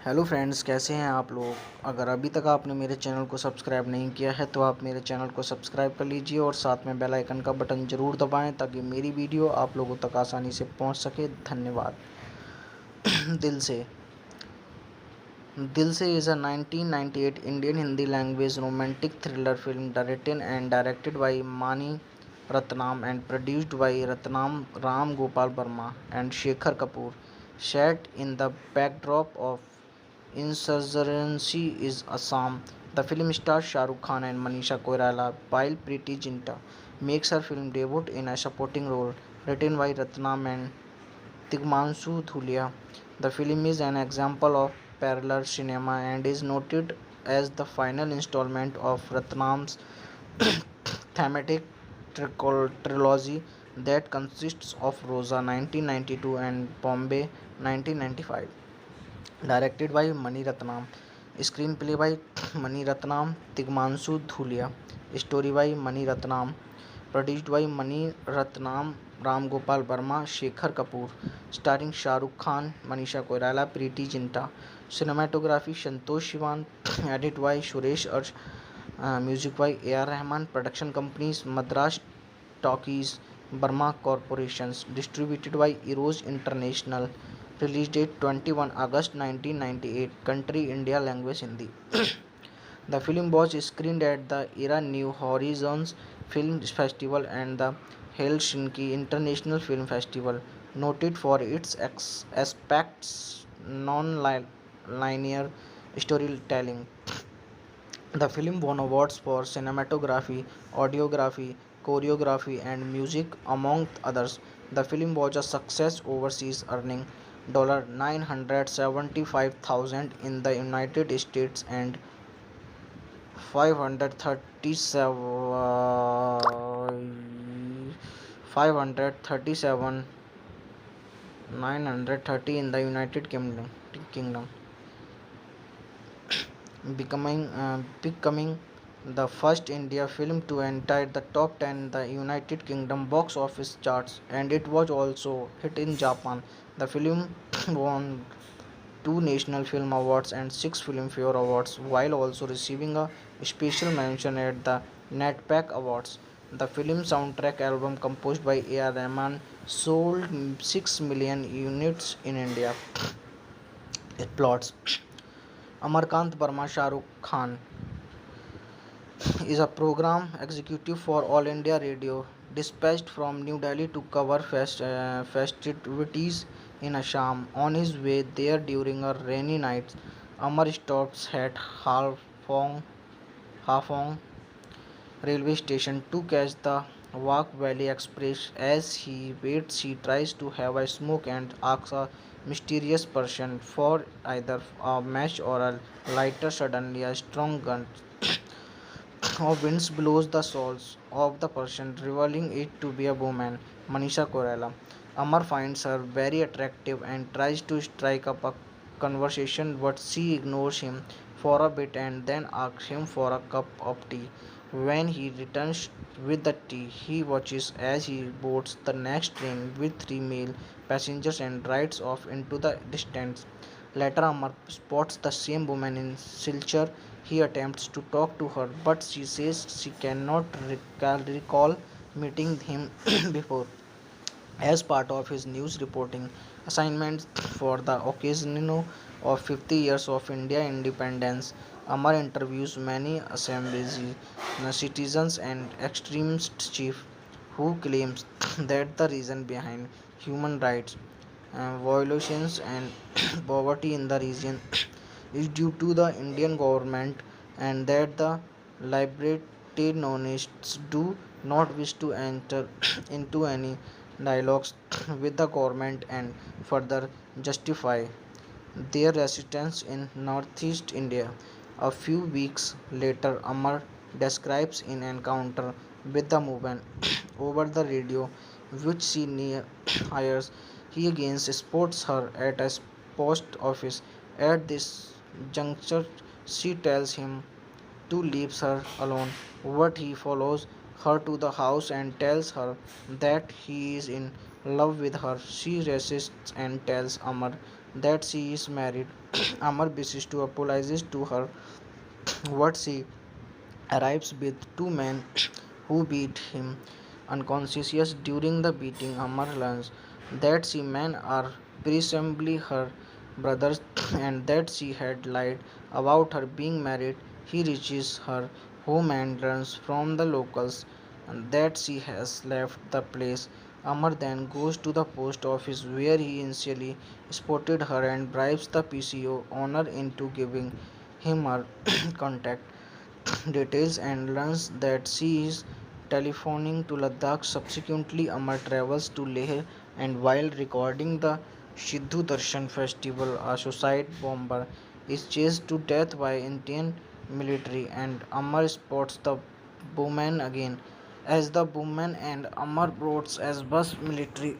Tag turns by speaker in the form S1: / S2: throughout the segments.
S1: Hello friends, कैसे हैं आप लोग। अगर अभी तक आपने मेरे चैनल को सब्सक्राइब नहीं किया है तो आप मेरे चैनल को सब्सक्राइब कर लीजिए और साथ में बेल आइकन का बटन ज़रूर दबाएं ताकि मेरी वीडियो आप लोगों तक आसानी से पहुंच सके। धन्यवाद। दिल से। दिल से is a 1998 Indian Hindi language romantic thriller film directed by मानी Ratnam and produced by Ratnam Ram Gopal Verma and Shekhar Kapoor. Set in the backdrop of insurgency is Assam, the film stars Shah Rukh Khan and Manisha Koirala, while Preeti Zinta makes her film debut in a supporting role. Written by Ratnam and Tigmanshu Dhulia, the film is an example of parallel cinema and is noted as the final installment of Ratnam's thematic trilogy that consists of Rosa 1992 and Bombay 1995. Directed by Mani Ratnam, screenplay by Mani Ratnam, Tigmanshu Dhulia, story by Mani Ratnam, produced by Mani Ratnam, Ram Gopal Verma, Shekhar Kapoor, starring Shah Rukh Khan, Manisha Koirala, Preeti Zinta, cinematography Santosh Sivan, edit by Suresh Arch, music by A.R. Rahman, production companies Madras Talkies, Burma Corporations, distributed by Eros International, release date 21 August 1998, country India, language Hindi. The film was screened at the Era New Horizons Film Festival and the Helsinki International Film Festival, noted for its aspects non-linear storytelling. The film won awards for cinematography, audiography, choreography, and music, among others. The film was a success overseas, earning $975,000 in the United States and 537 930 in the United Kingdom, becoming the first India film to enter the top 10 in the United Kingdom box office charts, and it was also hit in Japan. The film won 2 National Film Awards and 6 Filmfare Awards, while also receiving a special mention at the NetPack Awards. The film soundtrack album composed by A.R. Rahman sold 6 million units in India. It plots Amarkant Verma Shah Rukh Khan is a program executive for All India Radio, dispatched from New Delhi to cover festivities in Assam. On his way there during a rainy night, Amar stops at Hafong railway station to catch the Wak Valley Express. As he waits, he tries to have a smoke and asks a mysterious person for either a match or a lighter. Suddenly, a strong gust of winds blows the souls of the person, revealing it to be a woman, Manisha Koirala. Amar finds her very attractive and tries to strike up a conversation, but she ignores him for a bit and then asks him for a cup of tea. When he returns with the tea, he watches as he boards the next train with 3 male passengers and rides off into the distance. Later, Amar spots the same woman in Silchar. He attempts to talk to her, but she says she cannot recall meeting him before. As part of his news reporting assignments for the occasion of 50 years of India independence, Amar interviews many Assembly citizens and extremist chief who claims that the reason behind human rights violations and poverty in the region is due to the Indian government, and that the libertarianists do not wish to enter into any dialogues with the government and further justify their residence in northeast India. A few weeks later, Amar describes an encounter with the movement over the radio, which she hires. He again spots her at a post office. At this juncture, she tells him to leave her alone, but he follows her to the house and tells her that he is in love with her. She resists and tells Amar that she is married Amar wishes to apologize to her, what she arrives with two men who beat him unconscious during the beating. Amar learns that she men are presumably her brothers and that she had lied about her being married. He reaches her home and learns from the locals that she has left the place. Amar then goes to the post office where he initially spotted her and bribes the PCO owner into giving him her contact details and learns that she is telephoning to Ladakh. Subsequently, Amar travels to Leh and while recording the Sidhu Darshan festival, a suicide bomber is chased to death by Indian military and Amar spots the boomman again. As the boomman and Amar boards as bus military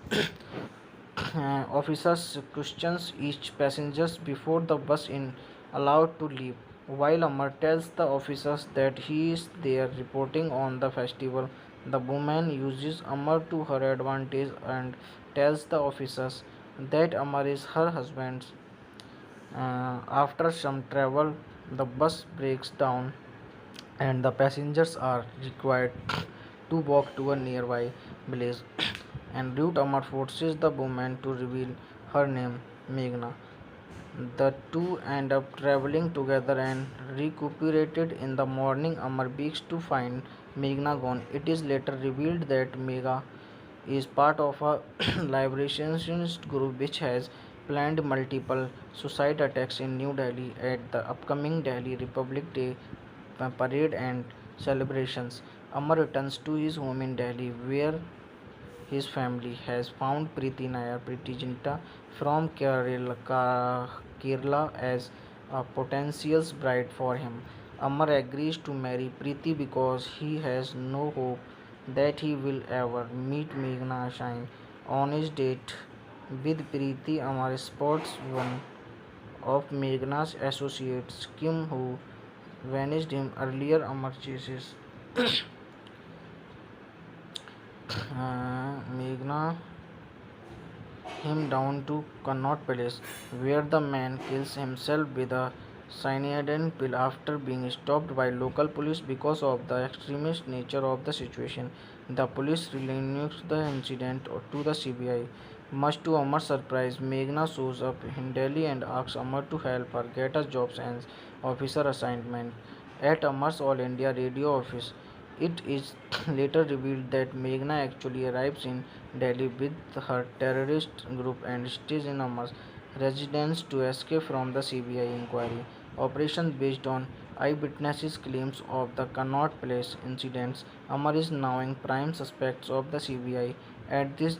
S1: officers questions each passengers before the bus is allowed to leave. While Amar tells the officers that he is there reporting on the festival, the woman uses Amar to her advantage and tells the officers that Amar is her husband. After some travel, the bus breaks down and the passengers are required to walk to a nearby village. En route, Amar forces the woman to reveal her name, Meghna. The two end up traveling together and recuperated in the morning. Amar begs to find Meghna gone. It is later revealed that Megha is part of a liberationist group which has planned multiple suicide attacks in New Delhi at the upcoming Delhi Republic Day parade and celebrations. Amar returns to his home in Delhi where his family has found Preeti Nair, Preeti Zinta from Kerala as a potential bride for him. Amar agrees to marry Preeti because he has no hope that he will ever meet Meghna Shine. On his date with Preeti, Amar spots one of Meghna's associates, Kim, who vanished him earlier. Amar chases Meghna him down to Connaught Palace, where the man kills himself with a cyanide pill after being stopped by local police because of the extremist nature of the situation. The police relinquish the incident to the CBI. Much to Amar's surprise, Meghna shows up in Delhi and asks Amar to help her get a job as officer assignment at Amar's All India Radio office. It is later revealed that Meghna actually arrives in Delhi with her terrorist group and stays in Amar's residence to escape from the CBI inquiry. Operation based on eyewitnesses' claims of the Connaught Place incidents. Amar is now in prime suspects of the CBI. At this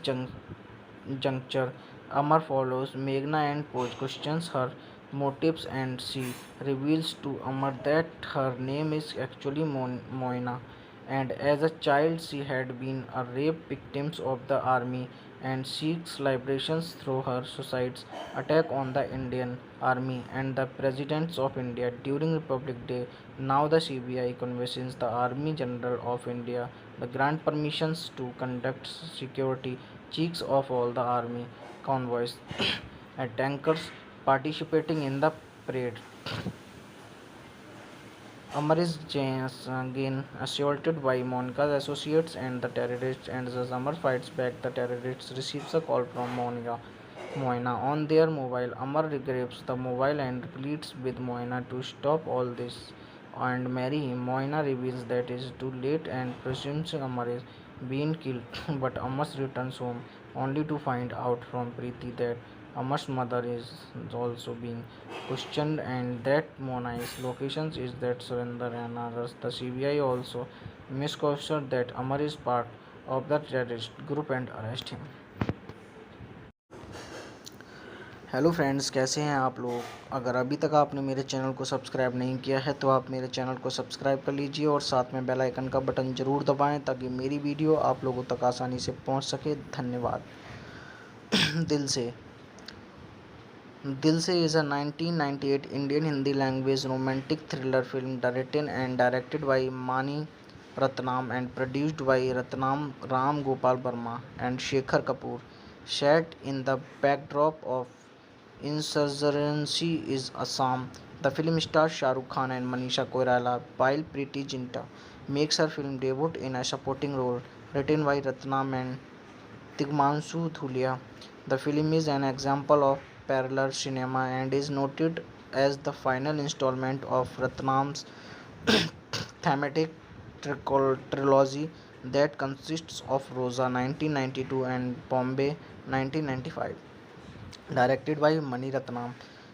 S1: juncture, Amar follows Meghna and questions her motives and she reveals to Amar that her name is actually Moina and as a child she had been a rape victim of the army and seeks liberation through her suicide's attack on the Indian Army and the Presidents of India during Republic Day. Now the CBI convinces the Army General of India the grant permissions to conduct security checks of all the army convoys and tankers participating in the parade. Amar is again assaulted by Monica's associates and the terrorists, and as Amar fights back, the terrorists receives a call from Moina on their mobile. Amar grabs the mobile and pleads with Moina to stop all this and marry him. Moina reveals that it is too late and presumes Amar is being killed, but Amar returns home only to find out from Preeti that Amar's mother is also being questioned and that Monai's location is that surrender and others. The CBI also misconstrued that Amar is part of the terrorist group and arrest him. Hello friends, कैसे हैं आप लोग। अगर अभी तक आपने मेरे channel को सब्सक्राइब नहीं किया है तो आप मेरे चैनल को सब्सक्राइब कर लीजिए और साथ में बेल आइकन का बटन ज़रूर दबाएं ताकि मेरी वीडियो आप लोगों तक आसानी से पहुंच सके। धन्यवाद। दिल से is a 1998 Indian Hindi language romantic thriller film written and directed by Mani Ratnam and produced by Ram Gopal Verma and Shekhar Kapoor, set in the backdrop of Insurgency is Assam. The film stars Shah Rukh Khan and Manisha Koirala, while Preeti Zinta makes her film debut in a supporting role, written by Ratnam and Tigmanshu Dhulia. The film is an example of parallel cinema and is noted as the final installment of Ratnam's thematic trilogy that consists of Rosa 1992 and Bombay 1995. Directed by Mani Ratnam,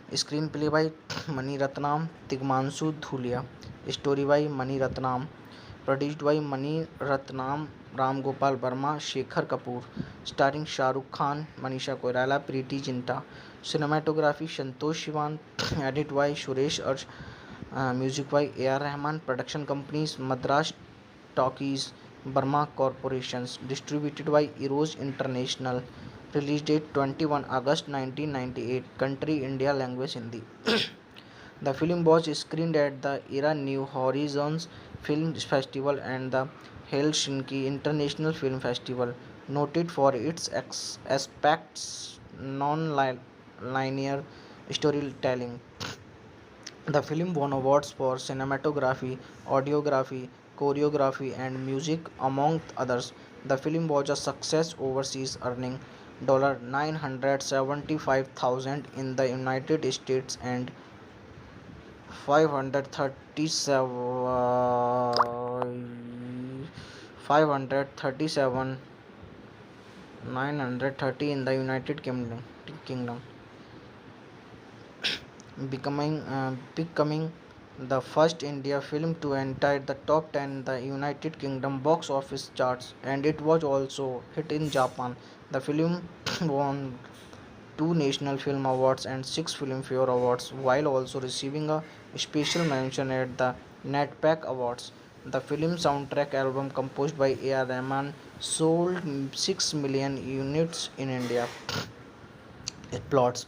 S1: screenplay by Mani Ratnam, Tigmanshu Dhulia, story by Mani Ratnam, produced by Mani Ratnam, Ram Gopal Verma, Shekhar Kapoor, starring Shah Rukh Khan, Manisha Koirala, Preeti Zinta, cinematography Santosh Sivan, edit by Suresh Arj, music by A.R. Rahman, production companies Madras Talkies, Burma Corporations, distributed by Eros International, release date 21 August 1998, country India, language Hindi. The film was screened at the Era New Horizons Film Festival and the Helsinki International Film Festival, noted for its aspects non-linear storytelling. The film won awards for cinematography, audiography, choreography, and music, among others. The film was a success overseas, earning $975,000 in the United States and 537 930 in the United Kingdom, becoming the first India film to enter the top 10 in the United Kingdom box office charts, and it was also hit in Japan. The film won two National Film Awards and six Filmfare Awards, while also receiving a special mention at the NetPack Awards. The film soundtrack album composed by A.R. Rahman sold 6 million units in India. It plots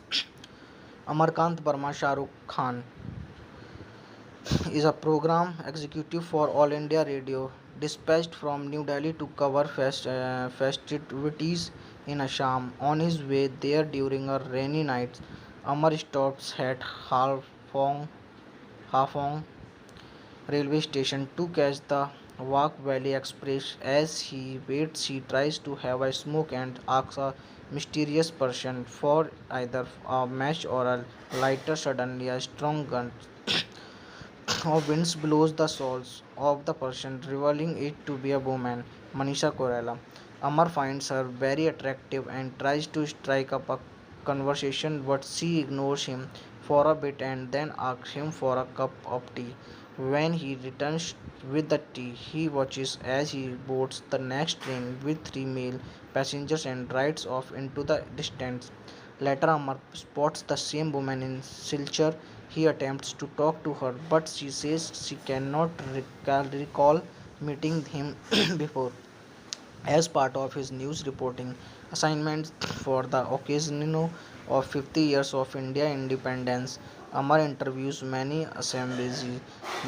S1: Amarkant Burma Shah Rukh Khan is a program executive for All India Radio, dispatched from New Delhi to cover festivities in Assam. On his way there during a rainy night, Amar stops at Hafong railway station to catch the Wak Valley Express. As he waits, he tries to have a smoke and asks a mysterious person for either a match or a lighter. Suddenly, a strong gun of winds blows the souls of the person, revealing it to be a woman, Manisha Koirala. Amar finds her very attractive and tries to strike up a conversation, but she ignores him for a bit and then asks him for a cup of tea. When he returns with the tea, he watches as he boards the next train with three male passengers and rides off into the distance. Later, Amar spots the same woman in Silchar. He attempts to talk to her, but she says she cannot recall meeting him before. As part of his news reporting assignments for the occasion of 50 years of India independence, Amar interviews many assemblies,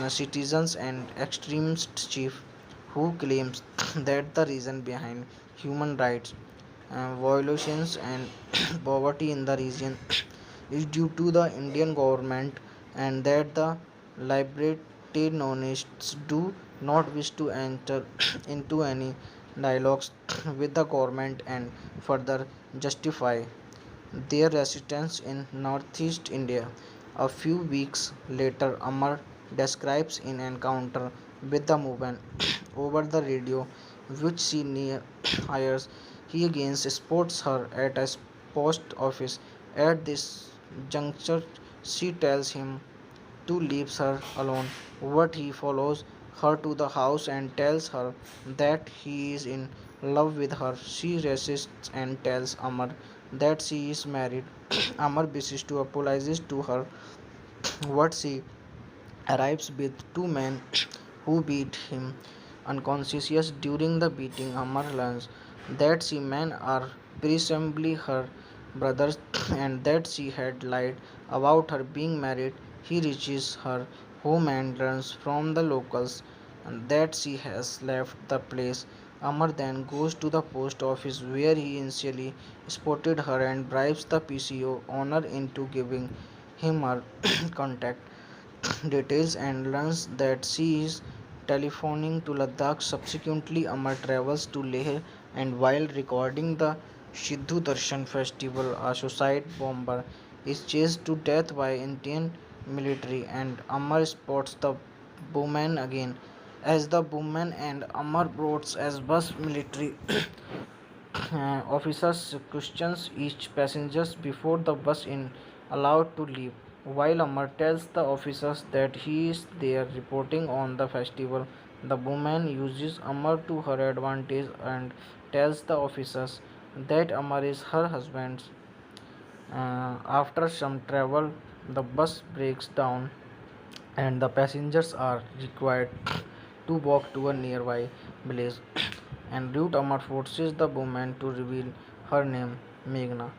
S1: citizens and extremist chief who claims that the reason behind human rights violations and poverty in the region is due to the Indian government, and that the libertarianists do not wish to enter into any dialogues with the government and further justify their residence in northeast India. A few weeks later, Amar describes an encounter with the movement over the radio, which she hires. He again spots her at a post office. At this juncture, she tells him to leave her alone, but he follows her to the house and tells her that he is in love with her. She resists and tells Amar that she is married. Amar wishes to apologize to her, but she arrives with two men who beat him unconscious. During the beating, Amar learns that the men are presumably her brothers and that she had lied about her being married. He reaches her home and learns from the locals that she has left the place. Amar then goes to the post office where he initially spotted her and bribes the PCO owner into giving him her contact details and learns that she is telephoning to Ladakh. Subsequently, Amar travels to Leh and while recording the Sidhu Darshan festival, a suicide bomber is chased to death by Indian military and Amar spots the woman again. As the woman and Amar boards as bus military officers questions each passengers before the bus is allowed to leave. While Amar tells the officers that he is there reporting on the festival, the woman uses Amar to her advantage and tells the officers that Amar is her husband. After some travel, the bus breaks down and the passengers are required to walk to a nearby village. En route, Amar forces the woman to reveal her name, Meghna.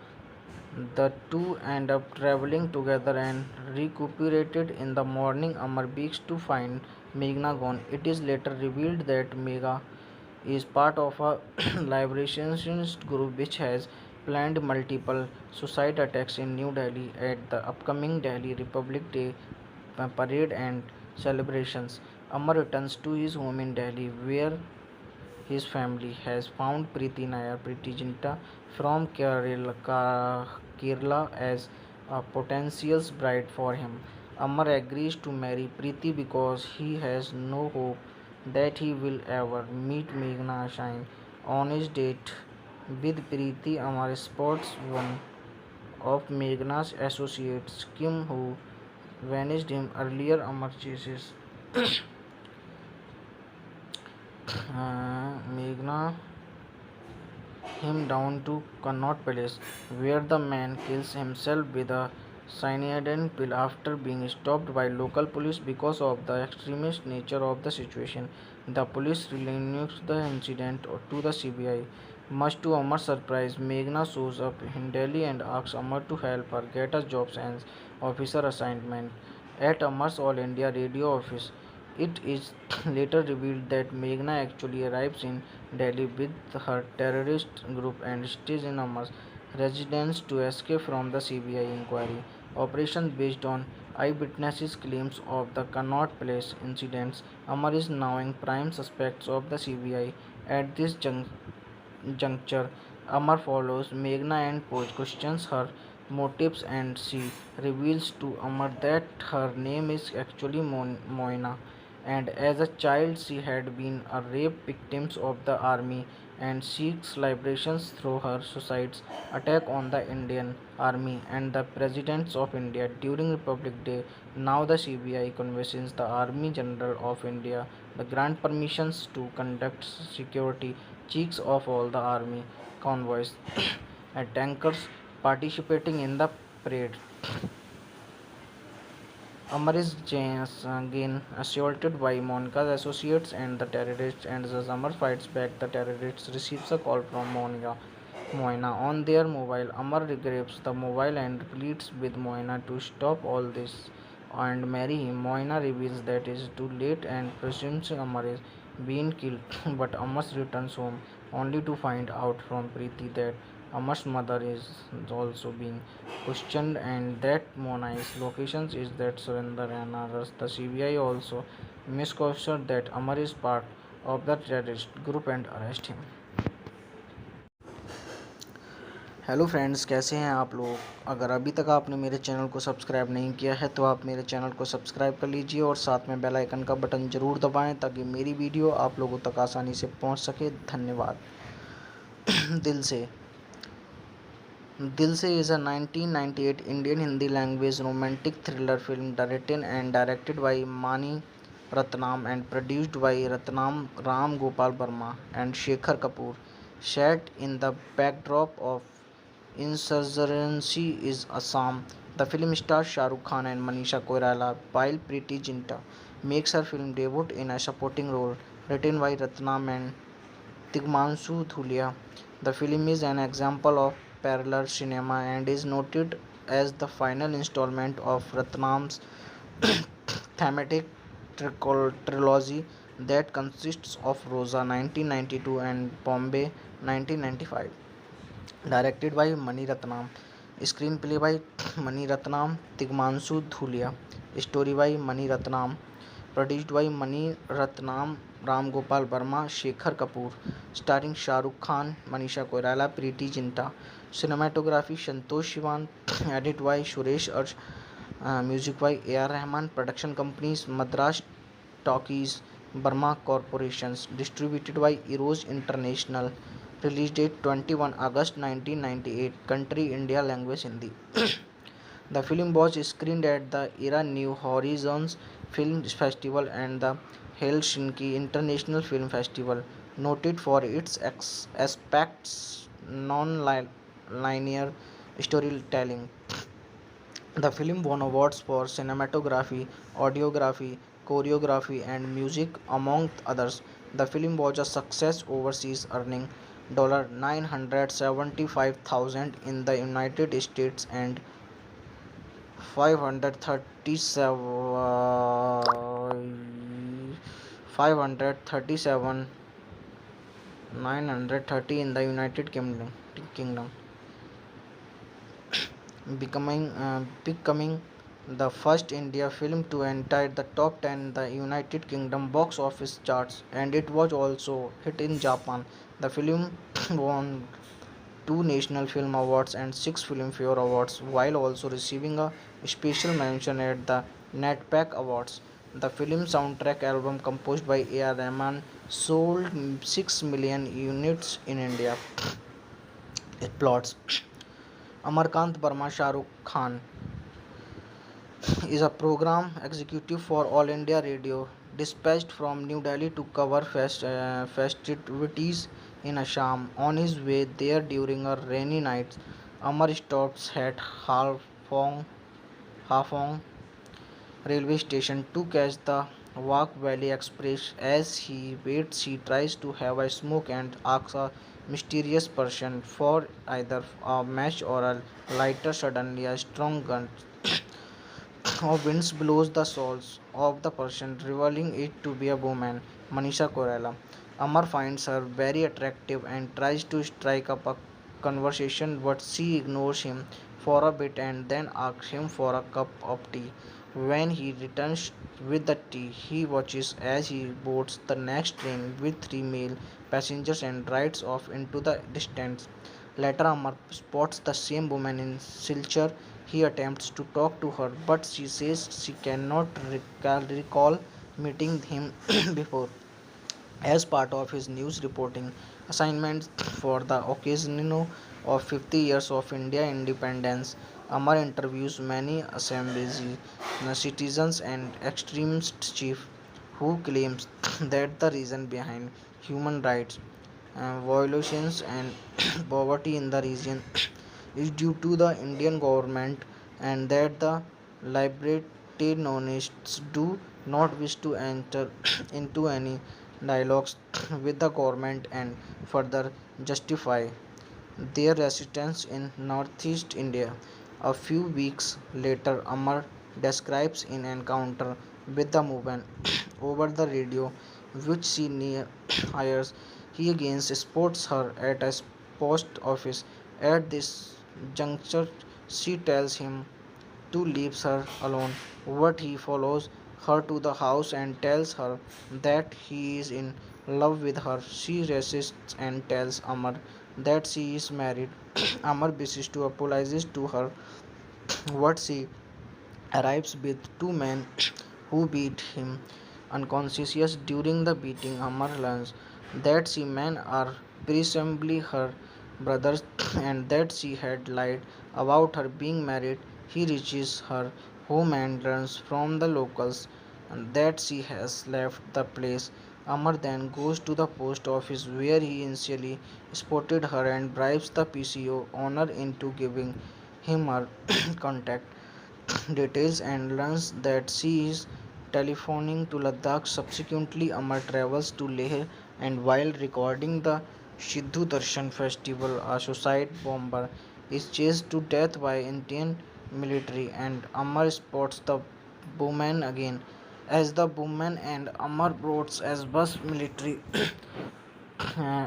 S1: The two end up traveling together and recuperated in the morning. Amar begs to find Meghna gone. It is later revealed that Megha is part of a liberationist group which has planned multiple suicide attacks in New Delhi at the upcoming Delhi Republic Day parade and celebrations. Amar returns to his home in Delhi where his family has found Preeti Nair, Preeti Zinta from Kerala as a potential bride for him. Amar agrees to marry Preeti because he has no hope that he will ever meet Meghna Shine. On his date with Preeti, Amar spots one of Meghna's associates, Kim, who vanished him earlier. Amar chases Meghna him down to Connaught Palace, where the man kills himself with a cyanide pill after being stopped by local police because of the extremist nature of the situation. The police relinquish the incident to the CBI. Much to Amar's surprise, Meghna shows up in Delhi and asks Amar to help her get a job as officer assignment at Amar's All India Radio office. It is later revealed that Meghna actually arrives in Delhi with her terrorist group and stays in Amar's residence to escape from the CBI inquiry. Operation based on eyewitnesses' claims of the Connaught Place incidents. Amar is now in prime suspects of the CBI. At this juncture, Amar follows Meghna and questions her motives and she reveals to Amar that her name is actually Moina and as a child she had been a rape victim of the army and seeks liberations through her suicide's attack on the Indian army and the presidents of India during Republic Day. Now the CBI convinces the Army General of India the grant permissions to conduct security checks of all the army convoys and tankers participating in the parade. Amar is again assaulted by Monika's associates and the terrorists, and as Amar fights back, the terrorists receives a call from Moina on their mobile. Amar grabs the mobile and pleads with Moina to stop all this and marry him. Moina reveals that it is too late and presumes Amar is being killed, but Amar returns home only to find out from Preeti that Amar's mother is also being questioned and that Monai's location is that Surinder and others. The CBI also misconstrued that Amar is part of the terrorist group and arrest him. Hello friends, कैसे हैं आप लोग। अगर अभी तक आपने मेरे channel को सब्सक्राइब नहीं किया है तो आप मेरे चैनल को सब्सक्राइब कर लीजिए और साथ में बेल आइकन का बटन ज़रूर दबाएं ताकि मेरी वीडियो आप लोगों तक आसानी से पहुंच सके। धन्यवाद। दिल से is a 1998 Indian Hindi language romantic thriller film directed by Mani Ratnam and produced by Ram Gopal Verma and Shekhar Kapoor. Set in the backdrop of insurgency is Assam. The film stars Shah Rukh Khan and Manisha Koirala, while Preeti Zinta makes her film debut in a supporting role. Written by Ratnam and Tigmanshu Dhulia, the film is an example of parallel cinema and is noted as the final installment of Ratnam's thematic trilogy. that consists of Rosa 1992 and Bombay 1995. Directed by Mani Ratnam. Screenplay by Mani Ratnam, Tigmanshu Dhulia. Story by Mani Ratnam. Produced by Mani Ratnam, Ram Gopal Verma, Shekhar Kapoor. Starring Shah Rukh Khan, Manisha Koirala, Preeti Zinta. Cinematography Santosh Sivan. Edit by Suresh Arch. Music by A.R. Rahman. Production companies Madras Talkies, Burma Corporations. Distributed by Eros International. Release date 21 August 1998. Country India. Language Hindi. The film was screened at the Era New Horizons Film Festival and the Helsinki International Film Festival, noted for its aspects non-linear storytelling. The film won awards for cinematography, audiography, choreography, and music, among others. The film was a success overseas, earning $975,000 in the United States and 537 930 in the United Kingdom, becoming the first India film to enter the top 10 in the United Kingdom box office charts, and it was also hit in Japan. The film won two National Film Awards and six Filmfare Awards, while also receiving a special mention at the NetPack Awards. The film soundtrack album composed by A.R. Rahman sold 6 million units in India. Plots. Amarkant Barma Shah Rukh Khan is a program executive for All India Radio, dispatched from New Delhi to cover festivities in Assam. On his way there during a rainy night, Amar stops at Hafong railway station to catch the Wak Valley Express. As he waits, he tries to have a smoke and asks a mysterious person for either a match or a lighter. Suddenly, a strong gun of winds blows the souls of the person, revealing it to be a woman, Manisha Koirala. Amar finds her very attractive and tries to strike up a conversation, but she ignores him for a bit and then asks him for a cup of tea. When he returns with the tea, he watches as he boards the next train with three male passengers and rides off into the distance. Later, Amar spots the same woman in Silchar. He attempts to talk to her, but she says she cannot recall meeting him before. As part of his news reporting assignments for the occasion of 50 years of India independence, Amar interviews many Assembly citizens and extremist chief who claims that the reason behind human rights violations and poverty in the region is due to the Indian government, and that the libertarianists do not wish to enter into any dialogues with the government and further justify their residence in northeast India. A few weeks later, Amar describes an encounter with the movement over the radio, which she hires. He again spots her at a post office. At this juncture, she tells him to leave her alone, but he follows her to the house and tells her that he is in love with her. She resists and tells Amar that she is married. Amar wishes to apologize to her, but she arrives with two men who beat him unconscious. During the beating, Amar learns that she men are presumably her brothers and that she had lied about her being married. He reaches her home and learns from the locals that she has left the place. Amar then goes to the post office where he initially spotted her and bribes the PCO owner into giving him her contact details and learns that she is telephoning to Ladakh. Subsequently, Amar travels to Leh and while recording the Sidhu Darshan festival, a suicide bomber is chased to death by Indian military and Amar spots the woman again as the woman and Amar boards as bus military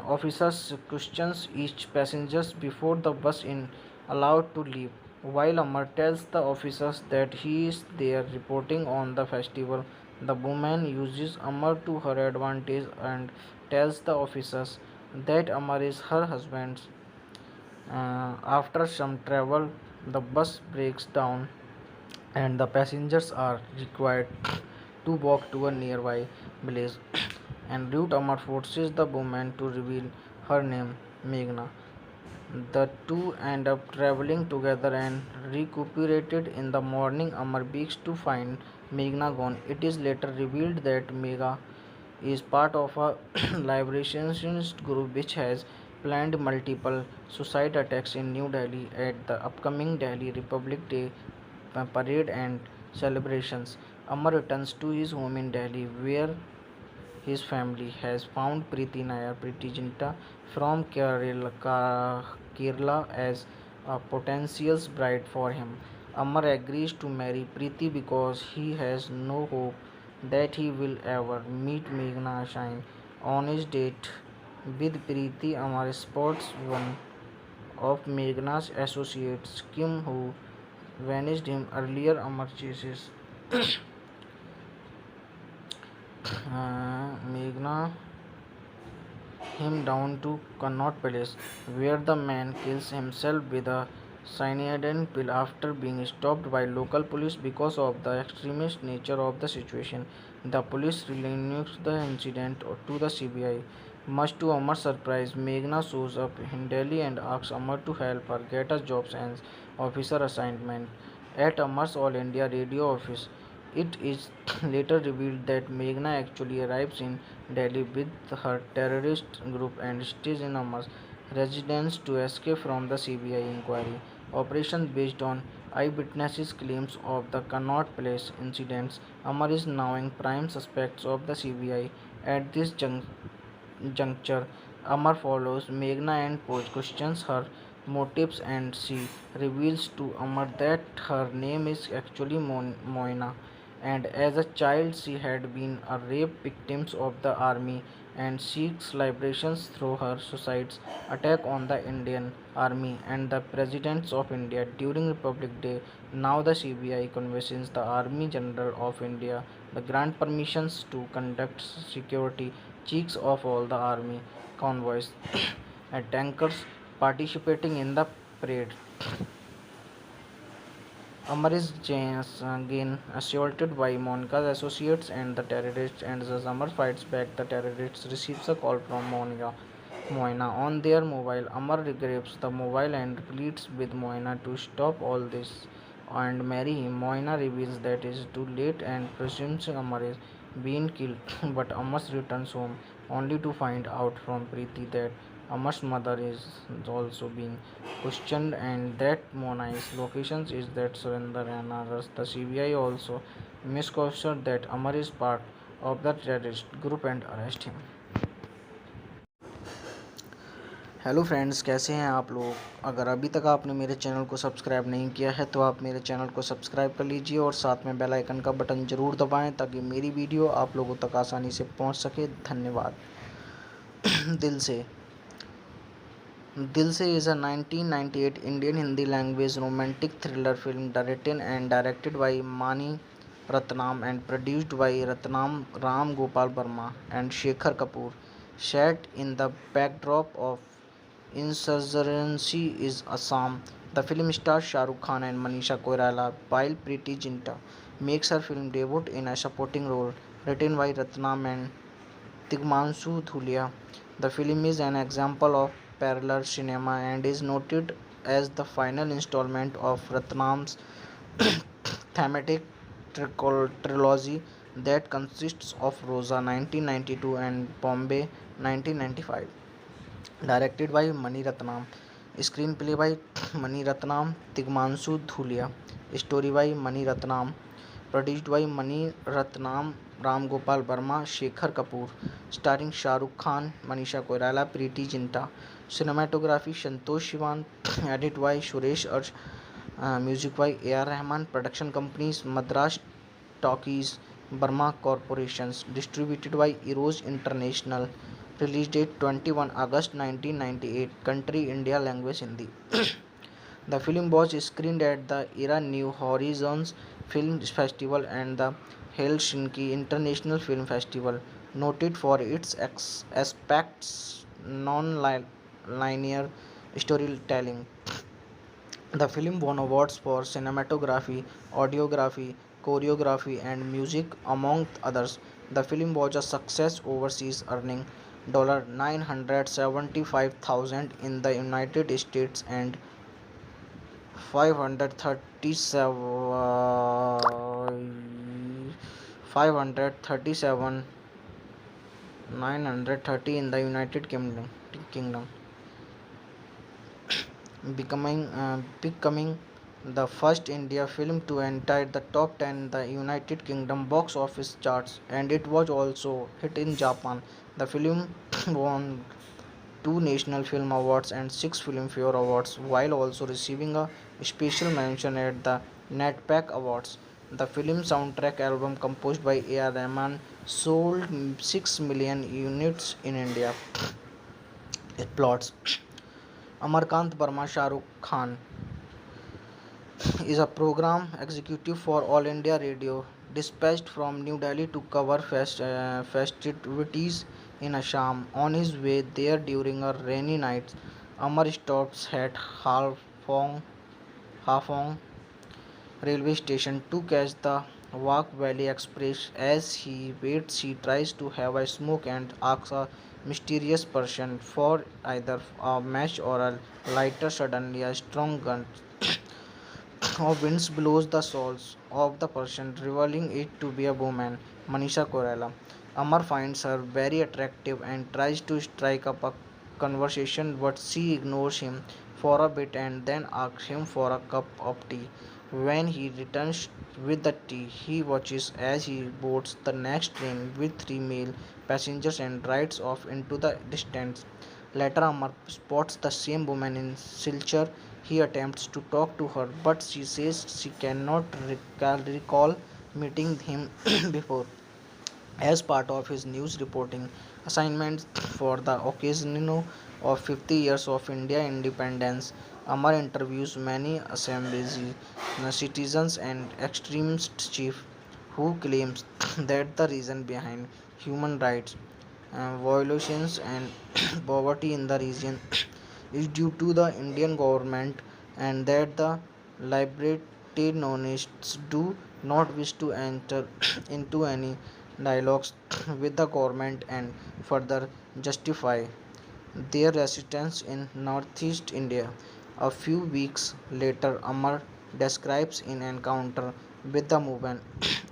S1: officers questions each passengers before the bus is allowed to leave, while Amar tells the officers that he is there reporting on the festival. The woman uses Amar to her advantage and tells the officers that Amar is her husband. After some travel, the bus breaks down and the passengers are required to walk to a nearby village. And Route Amar forces the woman to reveal her name, Meghna. The two end up traveling together and recuperated in the morning. Amar begs to find Meghna gone. It is later revealed that Megha is part of a liberationist group which has planned multiple suicide attacks in New Delhi at the upcoming Delhi Republic Day parade and celebrations. Amar returns to his home in Delhi where his family has found Preeti Nair, Preeti Jinta from Kerala as a potential bride for him. Amar agrees to marry Preeti because he has no hope that he will ever meet Meghna Shine. On his date with Preeti, Amar spots one of Meghna's associates, Kim, who vanished him earlier. Amar chases Meghna him down to Connaught Palace, where the man kills himself with a cyanide pill after being stopped by local police because of the extremist nature of the situation. The police relinquish the incident to the CBI. Much to Amar's surprise, Meghna shows up in Delhi and asks Amar to help her get a job as officer assignment at Amar's All India Radio office. It is later revealed that Meghna actually arrives in Delhi with her terrorist group and stays in Amar's residence to escape from the CBI inquiry. Operation based on eyewitnesses' claims of the Connaught Place incidents. Amar is now in prime suspects of the CBI. At this juncture, Amar follows Meghna and questions her motives, and she reveals to Amar that her name is actually Moina, and as a child she had been a rape victim of the army and seeks liberation through her suicide's attack on the Indian Army and the Presidents of India during Republic Day. Now the CBI convinces the Army General of India the grant permissions to conduct security checks of all the army convoys and tankers participating in the parade. Amar is again assaulted by Monica's associates and the terrorists, and as Amar fights back, the terrorists receives a call from Moina on their mobile. Amar grabs the mobile and pleads with Moina to stop all this and marry him. Moina reveals that it is too late and presumes Amar is being killed, but Amar returns home only to find out from Preeti that Amar's mother is also being questioned and that Monai's location is that surrender and others. The CBI also misconstrued that Amar is part of the terrorist group and arrest him. Hello friends, कैसे हैं आप लोग। अगर अभी तक आपने मेरे channel को सब्सक्राइब नहीं किया है तो आप मेरे चैनल को सब्सक्राइब कर लीजिए और साथ में बेल आइकन का बटन ज़रूर दबाएं ताकि मेरी वीडियो आप लोगों तक आसानी से पहुंच सके। धन्यवाद। दिल से is a 1998 Indian Hindi language romantic thriller film directed by Mani Ratnam and produced by Ratnam Ram Gopal Verma and Shekhar Kapoor. Set in the backdrop of insurgency is Assam. The film stars Shah Rukh Khan and Manisha Koirala, while Preeti Zinta makes her film debut in a supporting role. Written by Ratnam and Tigmanshu Dhulia, the film is an example of parallel cinema and is noted as the final installment of Ratnam's thematic trilogy that consists of Rosa 1992 and Bombay 1995. Directed by Mani Ratnam, screenplay by Mani Ratnam, Tigmanshu Dhulia, story by Mani Ratnam, produced by Mani Ratnam, Ram Gopal Verma, Shekhar Kapoor, starring Shah Rukh Khan, Manisha Koirala, Preeti Zinta. Cinematography Santosh Sivan, edit by Suresh Arj, music by A.R. Rahman. Production companies Madras Talkies, Burma Corporations, distributed by Eros International. Release date 21 August 1998. Country India. Language Hindi. The film was screened at the Era New Horizons Film Festival and the Helsinki International Film Festival, noted for its aspects non-linear storytelling. The film won awards for cinematography, audiography, choreography, and music, among others. The film was a success overseas, earning $975,000 in the United States and 537 930 in the United Kingdom, becoming the first India film to enter the top 10 in the United Kingdom box office charts, and it was also hit in Japan. The film won two National Film Awards and six Filmfare Awards, while also receiving a special mention at the NetPack Awards. The film soundtrack album composed by A.R. Rahman sold 6 million units in India. It plots Amarkant Burma Shah Rukh Khan is a program executive for All India Radio, dispatched from New Delhi to cover festivities in Assam. On his way there during a rainy night, Amar stops at Hafong railway station to catch the Wak Valley Express. As he waits, he tries to have a smoke and asks a mysterious person for either a match or a lighter. Suddenly, a strong gun of winds blows the souls of the person, revealing it to be a woman, Manisha Koirala. Amar finds her very attractive and tries to strike up a conversation, but she ignores him for a bit and then asks him for a cup of tea. When he returns with the tea, he watches as he boards the next train with three male passengers and rides off into the distance. Later, Amar spots the same woman in Silchar. He attempts to talk to her, but she says she cannot recall meeting him before. As part of his news reporting assignments for the occasion of 50 years of India independence, Amar interviews many assemblies, citizens and extremist chiefs who claims that the reason behind human rights violations and poverty in the region is due to the Indian government, and that the libertarianists do not wish to enter into any dialogues with the government and further justify their residence in northeast India. A few weeks later, Amar describes an encounter with the movement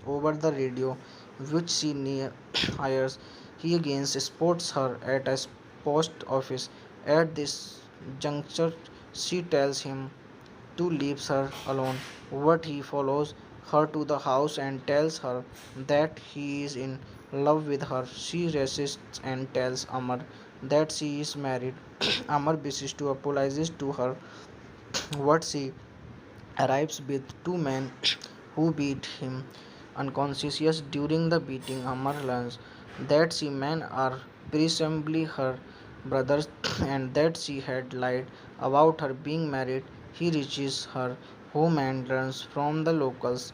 S1: over the radio, which she hires. He again spots her at a post office. At this juncture, she tells him to leave her alone, but he follows her to the house and tells her that he is in love with her. She resists and tells Amar that she is married. Amar wishes to apologize to her, but she arrives with two men who beat him unconscious. During the beating, Amar learns that she men are presumably her brothers and that she had lied about her being married. He reaches her home and learns from the locals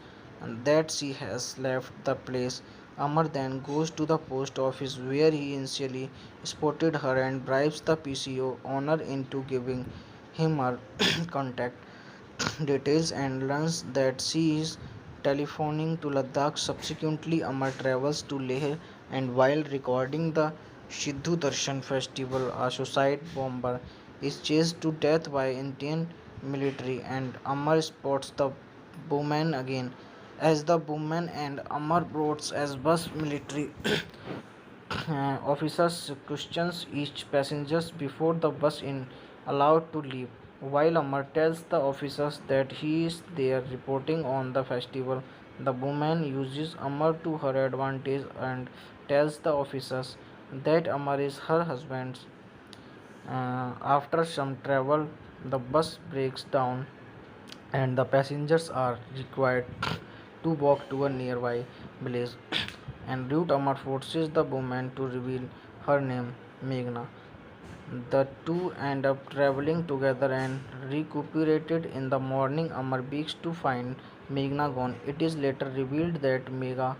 S1: that she has left the place. Amar then goes to the post office where he initially spotted her and bribes the PCO owner into giving him her contact details and learns that she is telephoning to Ladakh. Subsequently, Amar travels to Leh and while recording the Sidhu Darshan festival, a suicide bomber is chased to death by Indian military and Amar spots the woman again. As the woman and Amar boards as bus military officers questions each passengers before the bus is allowed to leave. While Amar tells the officers that he is there reporting on the festival, the woman uses Amar to her advantage and tells the officers that Amar is her husband. After some travel, the bus breaks down and the passengers are required to walk to a nearby blaze, and Root Amar forces the woman to reveal her name, Meghna. The two end up traveling together and recuperated in the morning. Amar begs to find Meghna gone. It is later revealed that Megha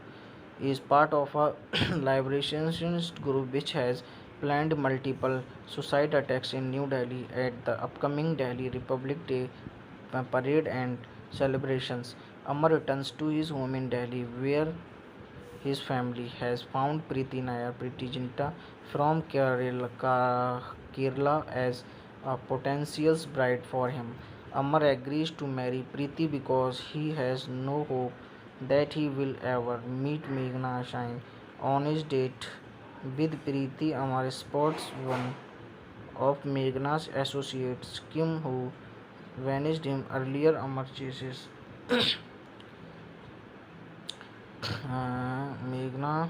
S1: is part of a liberationist group which has planned multiple suicide attacks in New Delhi at the upcoming Delhi Republic Day parade and celebrations. Amar returns to his home in Delhi where his family has found Preeti Nair, Preeti Jinta from Kerala as a potential bride for him. Amar agrees to marry Preeti because he has no hope that he will ever meet Meghna Shine. On his date with Preeti, Amar spots one of Meghna's associates, Kim, who vanished him earlier. Amar chases Meghna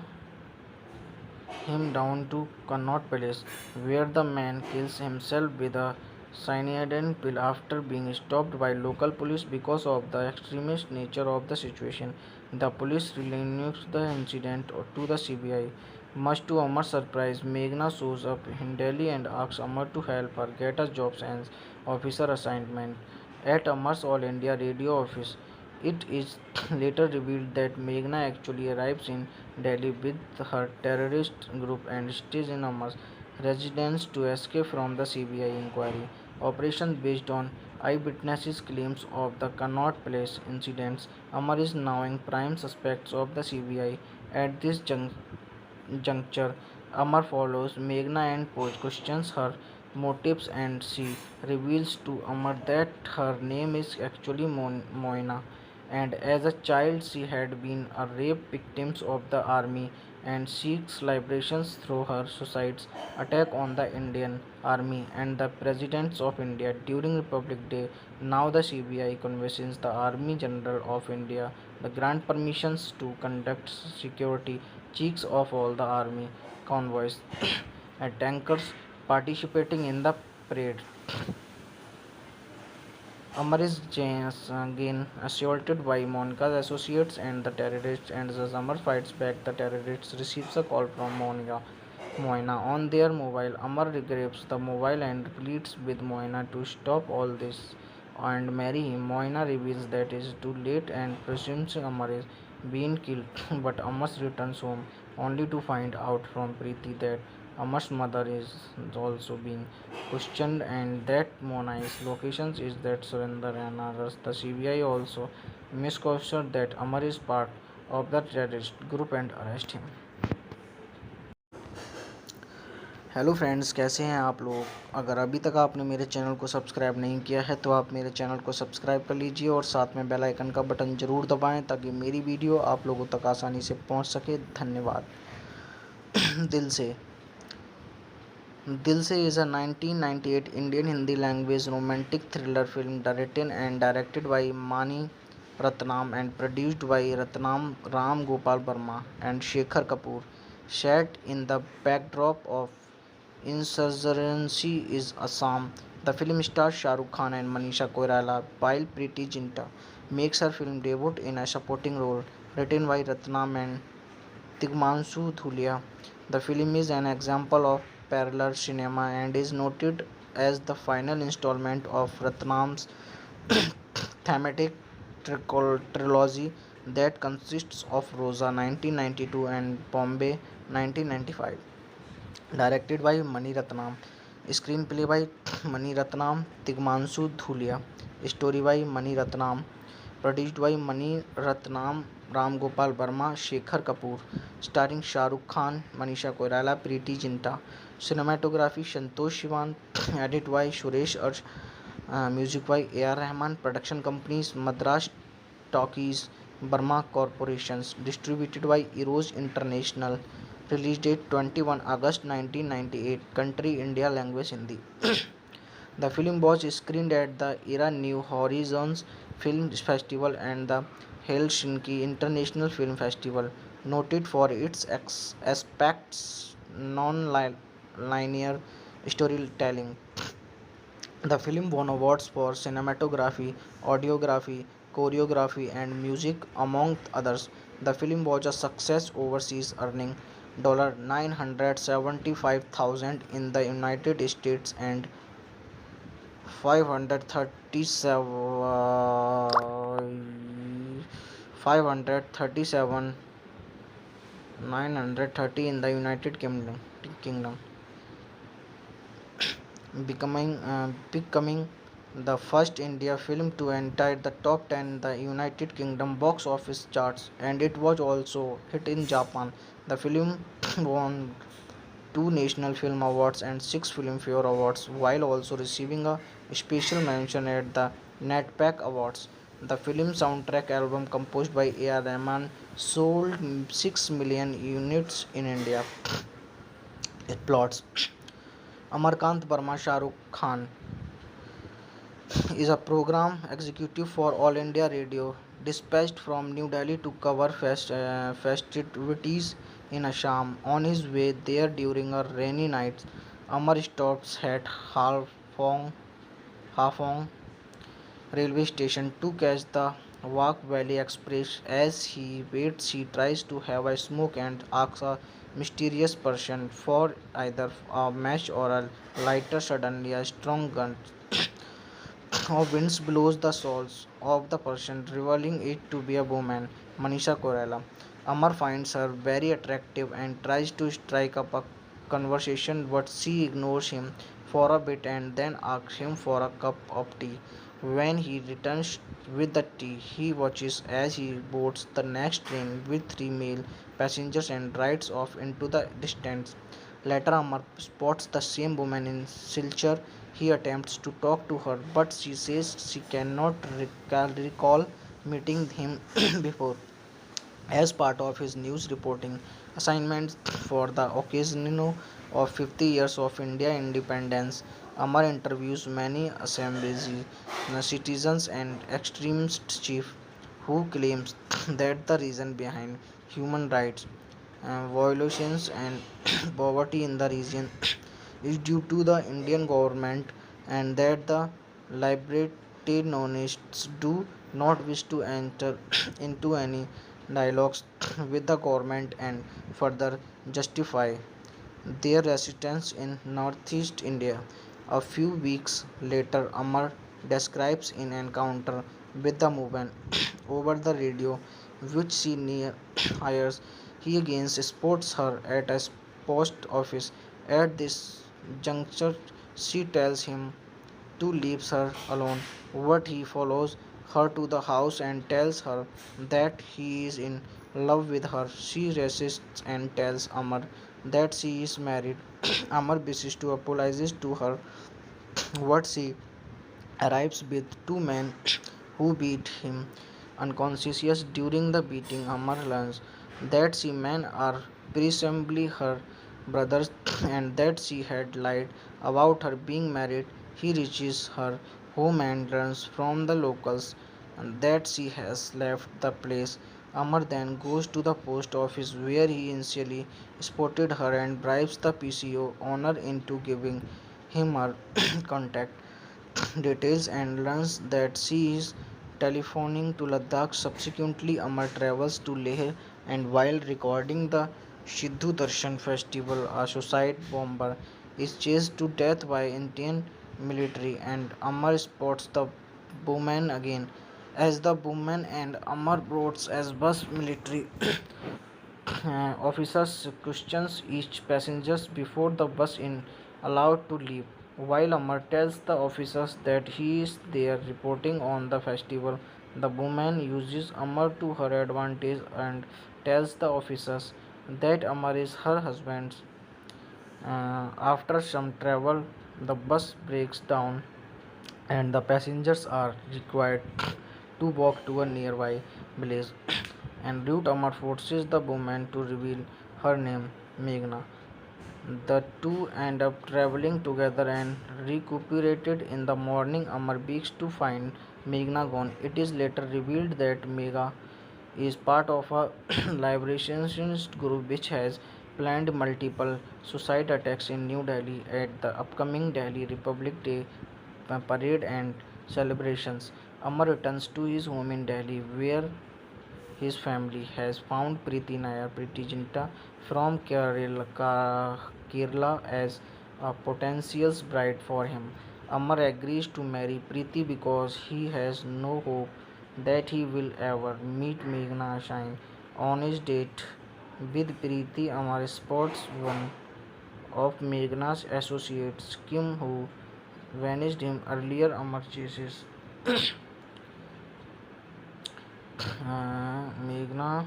S1: him down to Connaught Palace, where the man kills himself with a cyanide pill after being stopped by local police because of the extremist nature of the situation. The police relinquish the incident to the CBI. Much to Amar's surprise, Meghna shows up in Delhi and asks Amar to help her get a job as officer assignment at Amar's All India Radio office. It is later revealed that Meghna actually arrives in Delhi with her terrorist group and stays in Amar's residence to escape from the CBI inquiry. Operation based on eyewitnesses' claims of the Connaught Place incidents. Amar is now in prime suspects of the CBI. At this juncture, Amar follows Meghna and questions her motives, and she reveals to Amar that her name is actually Moina, and as a child she had been a rape victim of the army and seeks liberations through her suicide's attack on the Indian Army and the Presidents of India during Republic Day. Now the CBI convinces the Army General of India the grant permissions to conduct security checks of all the army convoys and tankers participating in the parade. Amar is again assaulted by Monica's associates and the terrorists, and as Amar fights back, the terrorists receives a call from Moina on their mobile. Amar grabs the mobile and pleads with Moina to stop all this and marry him. Moina reveals that it is too late and presumes Amar is being killed, but Amar returns home only to find out from Preeti that Amar's mother is also being questioned and that Monai's location is that surrender and arrest. The CBI also misconstrued that Amar is part of the terrorist group and arrest him. Hello friends, कैसे हैं आप लोग। अगर अभी तक आपने मेरे channel को सब्सक्राइब नहीं किया है तो आप मेरे चैनल को सब्सक्राइब कर लीजिए और साथ में बेल आइकन का बटन ज़रूर दबाएं ताकि मेरी वीडियो आप लोगों तक आसानी से पहुंच सके। धन्यवाद। दिल से is a 1998 Indian Hindi language romantic thriller film directed by Mani Ratnam and produced by Ram Gopal Verma and Shekhar Kapoor. Set in the backdrop of insurgency is Assam. The film stars Shah Rukh Khan and Manisha Koirala, while Preeti Zinta makes her film debut in a supporting role. Written by Ratnam and Tigmanshu Dhulia, the film is an example of parallel cinema and is noted as the final installment of Ratnam's thematic trilogy that consists of Rosa 1992 and Bombay 1995. Directed by Mani Ratnam, screenplay by Mani Ratnam, Tigmanshu Dhulia, story by Mani Ratnam, produced by Mani Ratnam, Ram Gopal Verma, Shekhar Kapoor, starring Shah Rukh Khan, Manisha Koirala, Preeti Zinta. Cinematography Santosh Sivan, edit by Suresh Arch, music by A.R. Rahman. Production companies Madras Talkies, Burma Corporations. Distributed by Eros International. Release date 21 August 1998. Country India. Language Hindi. The film was screened at the Era New Horizons Film Festival and the Helsinki International Film Festival, noted for its aspects non-linear storytelling. The film won awards for cinematography, audiography, choreography, and music, among others. The film was a success overseas, earning $975,000 in the United States and 537 930 in the United Kingdom, becoming the first India film to enter the top 10 in the United Kingdom box office charts, and it was also hit in Japan. The film won two National Film Awards and six Filmfare Awards, while also receiving a special mention at the NetPack Awards. The film soundtrack album composed by A.R. Rahman sold 6 million units in India. It plots Amarkant Barma Shah Rukh Khan is a program executive for All India Radio, dispatched from New Delhi to cover festivities in Assam. On his way there during a rainy night, Amar stops at Hafong railway station to catch the Wak Valley Express. As he waits, he tries to have a smoke and asks a mysterious person for either a match or a lighter. Suddenly, a strong gun of winds blows the souls of the person, revealing it to be a woman, Manisha Koirala. Amar finds her very attractive and tries to strike up a conversation, but she ignores him for a bit and then asks him for a cup of tea. When he returns with the tea, he watches as he boards the next train with three male passengers and rides off into the distance. Later, Amar spots the same woman in Silchar. He attempts to talk to her, but she says she cannot recall meeting him before. As part of his news reporting assignments for the occasion of 50 years of India independence, Amar interviews many Assembly citizens and extremist chief who claims that the reason behind human rights violations and poverty in the region is due to the Indian government, and that the libertarianists do not wish to enter into any dialogues with the government and further justify their residence in northeast India. A few weeks later, Amar describes an encounter with the movement over the radio, which she hires. He again spots her at a post office. At this juncture, she tells him to leave her alone, but he follows her to the house and tells her that he is in love with her. She resists and tells Amar that she is married. Amar wishes to apologize to her, but she arrives with two men who beat him unconscious. During the beating, Amar learns that she men are presumably her brothers and that she had lied about her being married. He reaches her home and learns from the locals that she has left the place. Amar then goes to the post office where he initially spotted her and bribes the PCO owner into giving him her contact details and learns that she is telephoning to Ladakh. Subsequently, Amar travels to Leh and while recording the Sidhu Darshan festival, a suicide bomber is chased to death by Indian military and Amar spots the woman again. As the woman and Amar boards as bus military officers questions each passengers before the bus is allowed to leave. While Amar tells the officers that he is there reporting on the festival, the woman uses Amar to her advantage and tells the officers that Amar is her husband. After some travel, the bus breaks down and the passengers are required to walk to a nearby village. En route, Amar forces the woman to reveal her name, Meghna. The two end up traveling together and recuperated in the morning. Amar begs to find Meghna gone. It is later revealed that Megha is part of a liberationist group which has planned multiple suicide attacks in New Delhi at the upcoming Delhi Republic Day parade and celebrations. Amar returns to his home in Delhi, where his family has found Preeti Nair, Preeti Zinta from Kerala as a potential bride for him. Amar agrees to marry Preeti because he has no hope that he will ever meet Meghna Shine. On his date with Preeti, Amar spots one of Meghna's associates, Kim, who vanished him earlier. Amar chases Meghna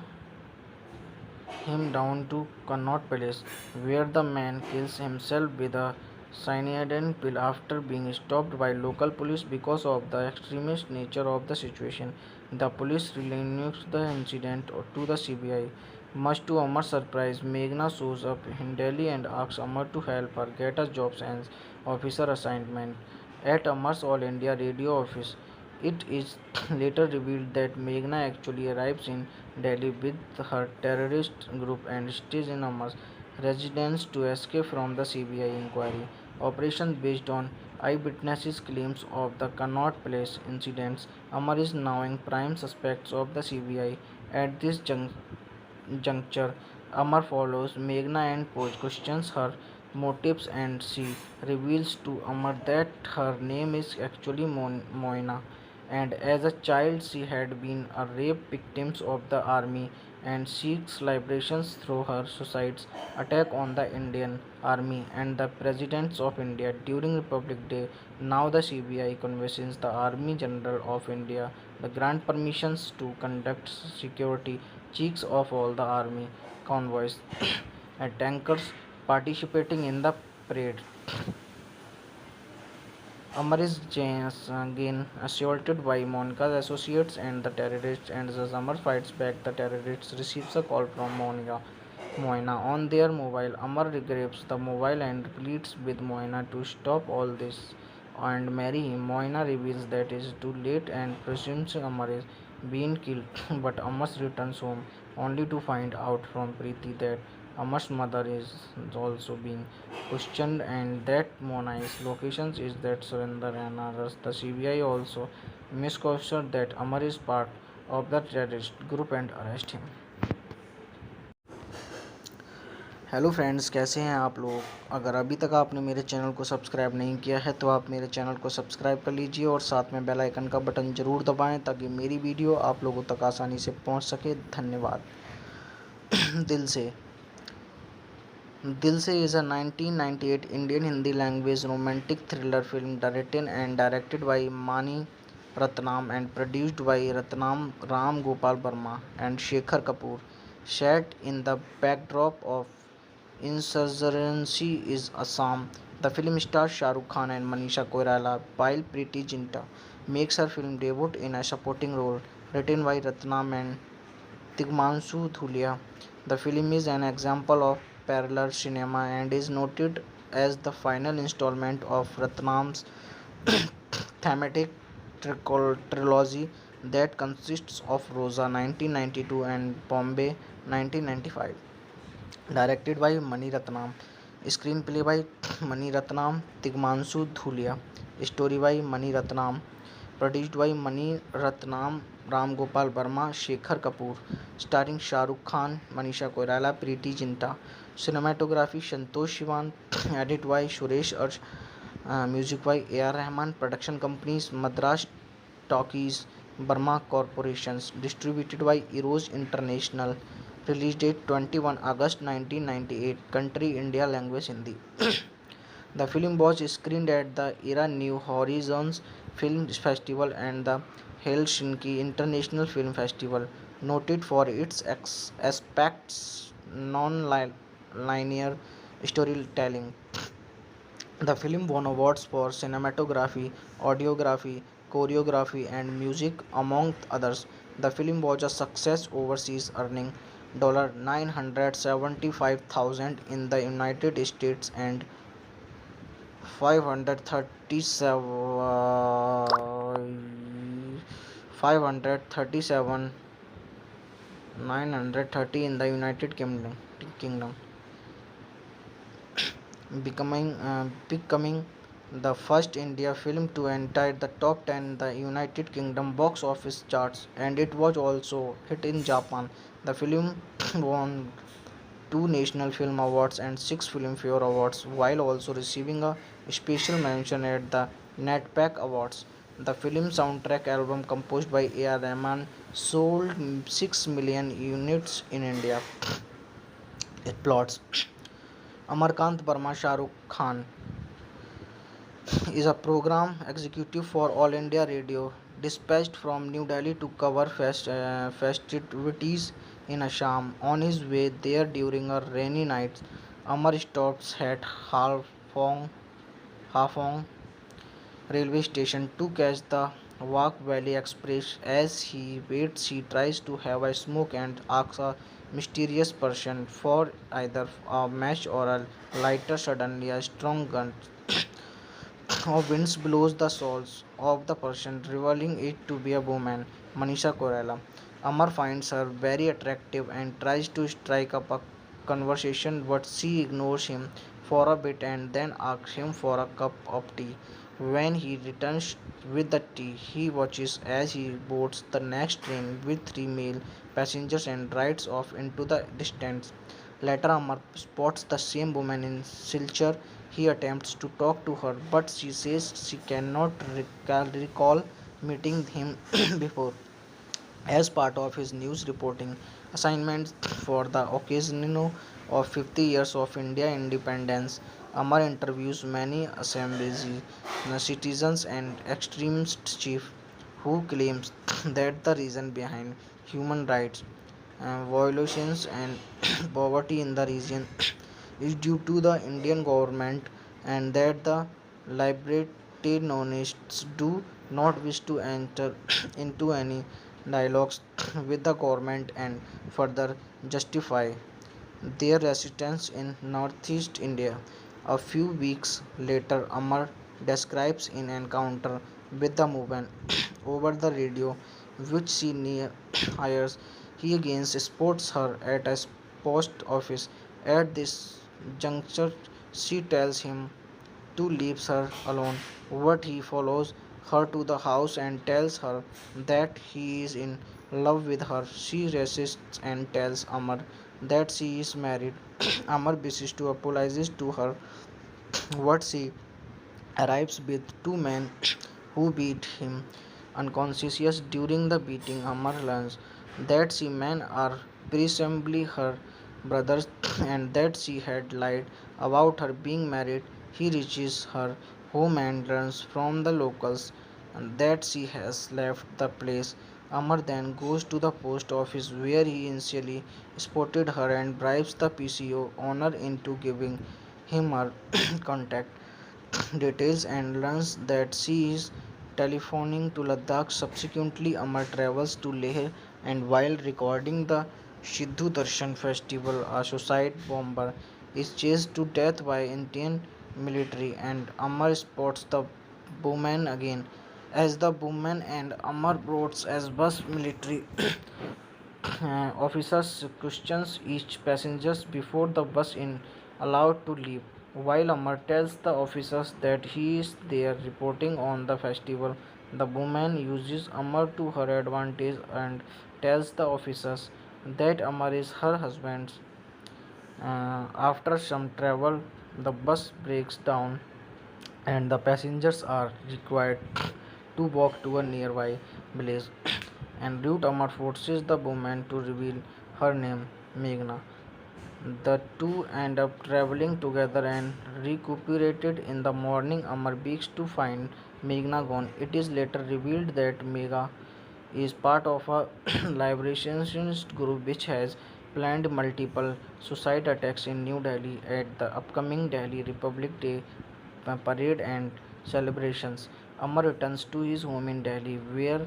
S1: him down to Connaught Palace, where the man kills himself with a cyanide pill after being stopped by local police because of the extremist nature of the situation. The police relinquish the incident to the CBI. Much to Amar's surprise, Meghna shows up in Delhi and asks Amar to help her get a job as officer assignment at Amar's All India Radio office. It is later revealed that Meghna actually arrives in Delhi with her terrorist group and stays in Amar's residence to escape from the CBI inquiry. Operation based on eyewitnesses' claims of the Connaught Place incidents. Amar is now in prime suspects of the CBI. At this juncture, Amar follows Meghna and questions her motives, and she reveals to Amar that her name is actually Moina, and as a child she had been a rape victim of the army and seeks liberation through her suicide's attack on the Indian Army and the Presidents of India during Republic Day. Now the CBI convinces the Army General of India the grant permissions to conduct security checks of all the army convoys and tankers participating in the parade. Amar is again assaulted by Monica's associates and the terrorists, and as Amar fights back, the terrorists receives a call from Moina on their mobile. Amar grabs the mobile and pleads with Moina to stop all this and marry him. Moina reveals that it is too late and presumes Amar is being killed, but Amar returns home only to find out from Preeti that Amar's mother is also being questioned and that Monai's location is that surrender and others. The CBI also misconstrued that Amar is part of the terrorist group and arrest him. Hello friends, कैसे हैं आप लोग। अगर अभी तक आपने मेरे channel को सब्सक्राइब नहीं किया है तो आप मेरे चैनल को सब्सक्राइब कर लीजिए और साथ में बेल आइकन का बटन ज़रूर दबाएं ताकि मेरी वीडियो आप लोगों तक आसानी से पहुंच सके। धन्यवाद। दिल से is a 1998 Indian Hindi language romantic thriller film directed by Mani Ratnam and produced by Ratnam Ram Gopal Verma and Shekhar Kapoor. Set in the backdrop of insurgency is Assam. The film stars Shah Rukh Khan and Manisha Koirala, while Preeti Zinta makes her film debut in a supporting role. Written by Ratnam and Tigmanshu Dhulia, the film is an example of parallel cinema and is noted as the final installment of Ratnam's thematic trilogy that consists of Rosa 1992 and Bombay 1995. Directed by Mani Ratnam, screenplay by Mani Ratnam, Tigmanshu Dhulia, story by Mani Ratnam, produced by Mani Ratnam, Ram Gopal Verma, Shekhar Kapoor, starring Shah Rukh Khan, Manisha Koirala, Preeti Zinta, cinematography Santosh Sivan, edit by Suresh Arsh, music by A.R. Rahman, production companies Madras Talkies, Burma Corporations, distributed by Eros International, release date 21 August 1998, country India, language Hindi. The film was screened at the Era New Horizons Film Festival and the Helsinki International Film Festival, noted for its aspects non-linear storytelling. The film won awards for cinematography, audiography, choreography, and music, among others. The film was a success overseas, earning $975,000 in the United States and 537 930 in the United Kingdom, becoming the first India film to enter the top 10 in the United Kingdom box office charts, and it was also hit in Japan. The film won two National Film Awards and six Filmfare Awards, while also receiving a special mention at the NetPack Awards. The film soundtrack album composed by A.R. Rahman sold 6 million units in India. It plots Amarkant Burma Shah Rukh Khan is a program executive for All India Radio, dispatched from New Delhi to cover festivities in Assam. On his way there during a rainy night, Amar stops at Hafong railway station to catch the Wak Valley Express. As he waits, he tries to have a smoke and asks a mysterious person for either a match or a lighter. Suddenly, a strong gun of winds blows the souls of the person, revealing it to be a woman, Manisha Koirala. Amar finds her very attractive and tries to strike up a conversation, but she ignores him for a bit and then asks him for a cup of tea. When he returns with the tea, he watches as he boards the next train with three male passengers and rides off into the distance. Later, Amar spots the same woman in Silchar. He attempts to talk to her, but she says she cannot recall meeting him before. As part of his news reporting assignments for the occasion of 50 years of India independence, Amar interviews many assemblies, citizens and extremist chief who claims that the reason behind human rights violations and poverty in the region is due to the Indian government, and that the libertarianists do not wish to enter into any dialogues with the government and further justify their residence in northeast India. A few weeks later, Amar describes an encounter with the movement over the radio, which she hires. He again spots her at a post office. At this juncture, she tells him to leave her alone, but he follows her to the house and tells her that he is in love with her. She resists and tells Amar that she is married. Amar wishes to apologize to her, but she arrives with two men who beat him unconscious. During the beating, Amar learns that she men are presumably her brothers and that she had lied about her being married. He reaches her home and learns from the locals that she has left the place. Amar then goes to the post office where he initially spotted her and bribes the PCO owner into giving him her contact details and learns that she is telephoning to Ladakh. Subsequently, Amar travels to Leh and while recording the Sidhu Darshan festival, a suicide bomber is chased to death by Indian military and Amar spots the woman again. As the woman and Amar boards as bus military officers questions each passengers before the bus is allowed to leave. While Amar tells the officers that he is there reporting on the festival, the woman uses Amar to her advantage and tells the officers that Amar is her husband. After some travel, the bus breaks down and the passengers are required to walk to a nearby village. And Root Amar forces the woman to reveal her name, Meghna. The two end up traveling together and recuperated in the morning. Amar begs to find Meghna gone. It is later revealed that Megha is part of a liberationist group which has planned multiple suicide attacks in New Delhi at the upcoming Delhi Republic Day parade and celebrations. Amar returns to his home in Delhi where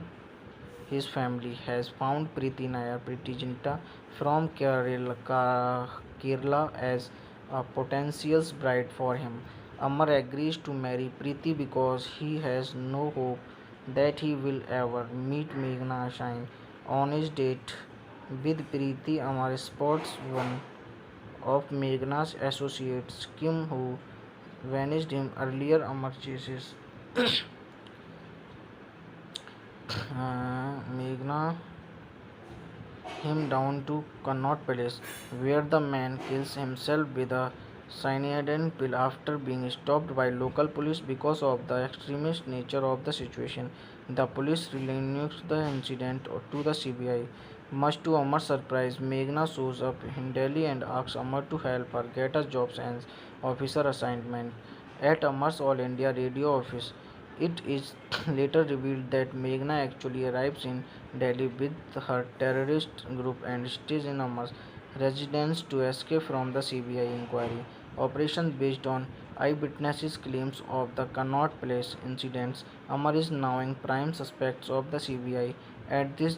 S1: his family has found Preeti Nair, Preeti Zinta from Kerala as a potential bride for him. Amar agrees to marry Preeti because he has no hope that he will ever meet Meghna Shine. On his date with Preeti, Amar spots one of Meghna's associates, Kim, who vanished him earlier. Amar chases Meghna him down to Connaught Palace, where the man kills himself with a cyanide pill after being stopped by local police because of the extremist nature of the situation. The police relinquish the incident to the CBI. Much to Amar's surprise, Meghna shows up in Delhi and asks Amar to help her get a job as officer assignment at Amar's All India Radio office. It is later revealed that Meghna actually arrives in Delhi with her terrorist group and stays in Amar's residence to escape from the CBI inquiry. Operation based on eyewitnesses' claims of the Connaught Place incidents. Amar is now in prime suspects of the CBI. At this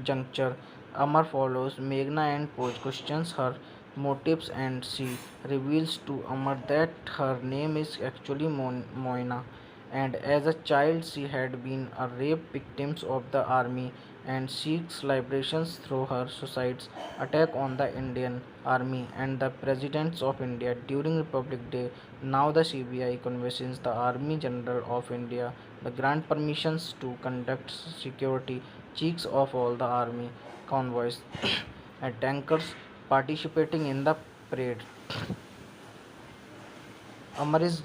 S1: juncture, Amar follows Meghna and Poj questions her motives, and she reveals to Amar that her name is actually Moina, and as a child she had been a rape victim of the army and seeks liberations through her suicide's attack on the Indian Army and the Presidents of India during Republic Day. Now the CBI convinces the Army General of India to grant permissions to conduct security checks of all the army convoys and tankers participating in the parade. Amar is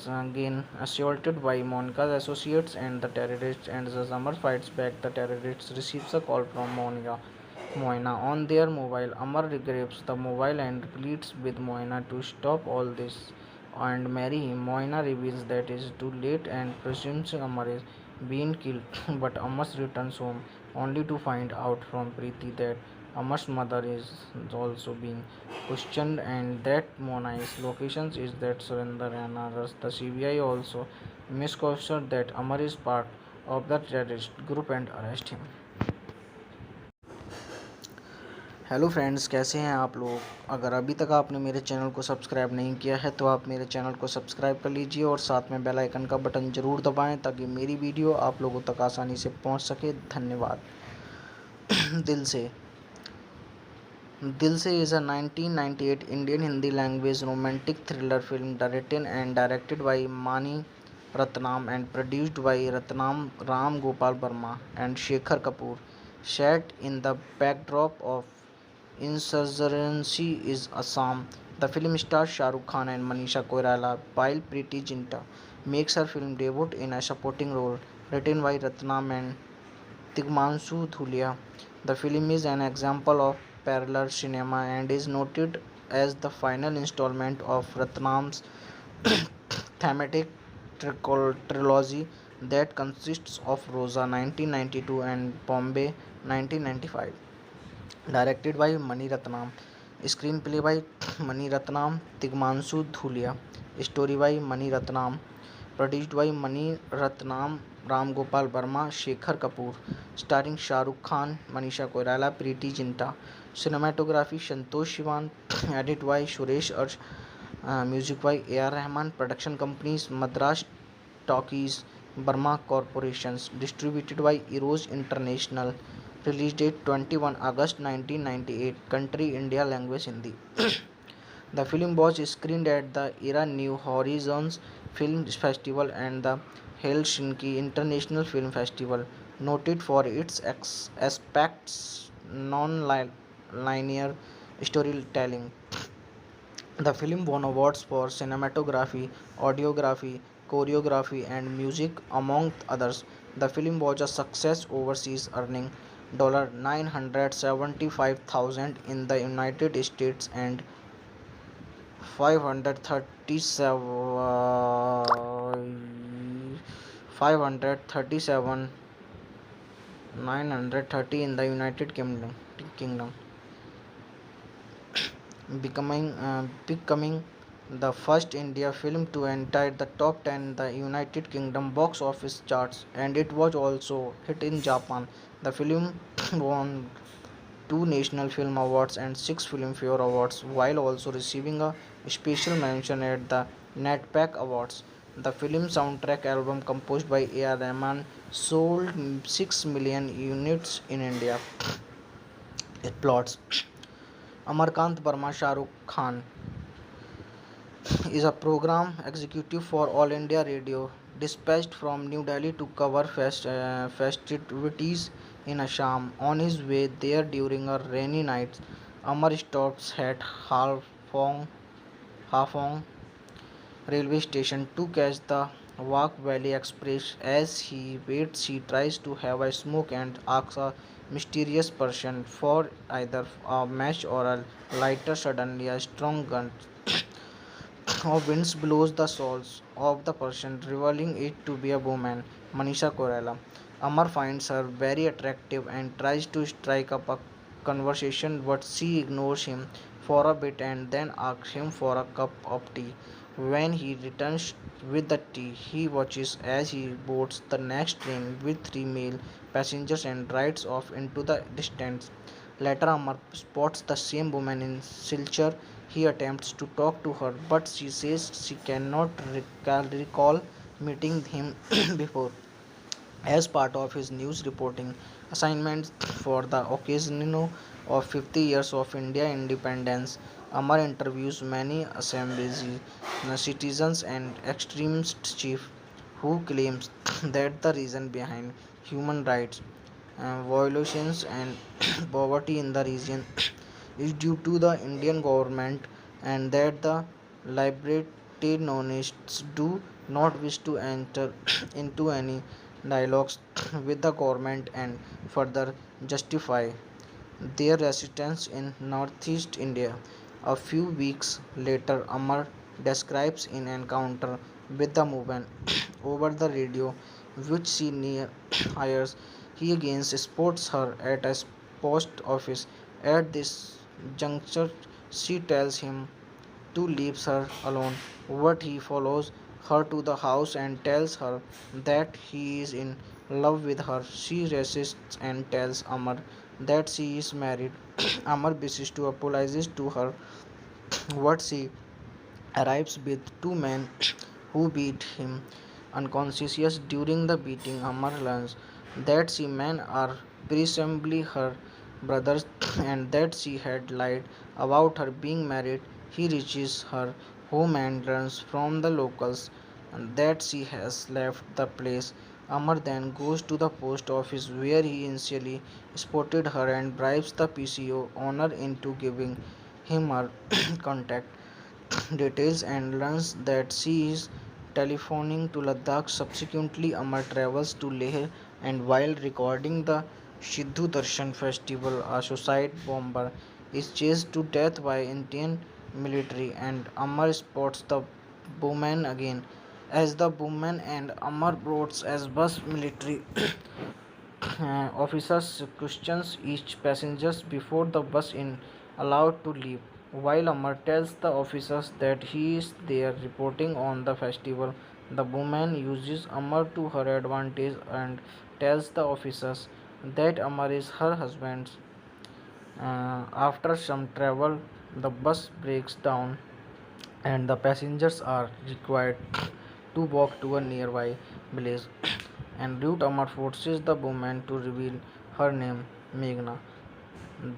S1: again assaulted by Monica's associates and the terrorists, and as Amar fights back, the terrorists receives a call from Moina on their mobile. Amar grabs the mobile and pleads with Moina to stop all this and marry him. Moina reveals that it is too late and presumes Amar is being killed, but Amar returns home only to find out from Preeti that Amar's mother is also being questioned and that Monai's location is that Surrender and others. The CBI also misconstrued that Amar is part of the terrorist group and arrest him. Hello friends, कैसे हैं आप लोग। अगर अभी तक आपने मेरे channel को सब्सक्राइब नहीं किया है तो आप मेरे चैनल को सब्सक्राइब कर लीजिए और साथ में बेल आइकन का बटन ज़रूर दबाएं ताकि मेरी वीडियो आप लोगों तक आसानी से पहुंच सके। धन्यवाद। दिल से is a 1998 Indian Hindi language romantic thriller film directed by Mani Ratnam and produced by Ram Gopal Verma and Shekhar Kapoor. Set in the backdrop of insurgency is Assam. The film stars Shah Rukh Khan and Manisha Koirala, while Preeti Zinta makes her film debut in a supporting role, written by Ratnam and Tigmanshu Dhulia. The film is an example of parallel cinema and is noted as the final installment of Ratnam's thematic trilogy that consists of Rosa 1992 and Bombay 1995. Directed by Mani Ratnam, screenplay by Mani Ratnam, Tigmanshu Dhulia, story by Mani Ratnam, produced by Mani Ratnam, Ram Gopal Verma, Shekhar Kapoor, starring Shah Rukh Khan, Manisha Koirala, Preeti Zinta. Cinematography Santosh Sivan, edit by Suresh Arch, music by A.R. Rahman. Production companies Madras Talkies, Burma Corporations. Distributed by Eros International. Release date 21 August 1998. Country India. Language Hindi. The film was screened at the Era New Horizons Film Festival and the Helsinki International Film Festival, noted for its aspects non-linear storytelling. The film won awards for cinematography, audiography, choreography, and music, among others. The film was a success overseas, earning $975,000 in the United States and 537 930 in the United Kingdom, becoming the first India film to enter the top 10 in the United Kingdom box office charts, and it was also hit in Japan. The film won 2 National Film Awards and 6 Filmfare Awards, while also receiving a special mention at the NetPack Awards. The film soundtrack album composed by A.R. Rahman sold 6 million units in India. It plots Amarkant Verma, Shah Rukh Khan, is a program executive for All India Radio, dispatched from New Delhi to cover festivities in Assam. On his way there during a rainy night, Amar stops at Hafong railway station to catch the Wak Valley Express. As he waits, he tries to have a smoke and asks a mysterious person for either a match or a lighter. Suddenly, a strong gun of winds blows the souls of the person, revealing it to be a woman, Manisha Koirala. Amar finds her very attractive and tries to strike up a conversation, but she ignores him for a bit and then asks him for a cup of tea. When he returns with the tea, he watches as he boards the next train with three male passengers and rides off into the distance. Later, Amar spots the same woman in Silchar. He attempts to talk to her, but she says she cannot recall meeting him before. As part of his news reporting assignments for the occasion of 50 years of India independence, Amar interviews many Assembly citizens and extremist chief who claims that the reason behind human rights violations and poverty in the region is due to the Indian government and that the libertarianists do not wish to enter into any dialogues with the government and further justify their residence in northeast India. A few weeks later, Amar describes an encounter with the movement over the radio, which she near hires. He again spots her at a post office. At this juncture, she tells him to leave her alone, but he follows her to the house and tells her that he is in love with her. She resists and tells Amar that she is married. Amar wishes to apologize to her, but she arrives with two men who beat him unconscious. During the beating, Amar learns that she men are presumably her brothers and that she had lied about her being married. He reaches her home and learns from the locals that she has left the place. Amar then goes to the post office where he initially spotted her and bribes the PCO owner into giving him her contact details and learns that she is telephoning to Ladakh. Subsequently, Amar travels to Leh and while recording the Shiddu Darshan festival, a suicide bomber is chased to death by Indian military and Amar spots the woman again. As the woman and Amar boards as bus military officers questions each passengers before the bus is allowed to leave. While Amar tells the officers that he is there reporting on the festival, the woman uses Amar to her advantage and tells the officers that Amar is her husband. After some travel, the bus breaks down and the passengers are required to walk to a nearby village. En route, Amar forces the woman to reveal her name, Meghna.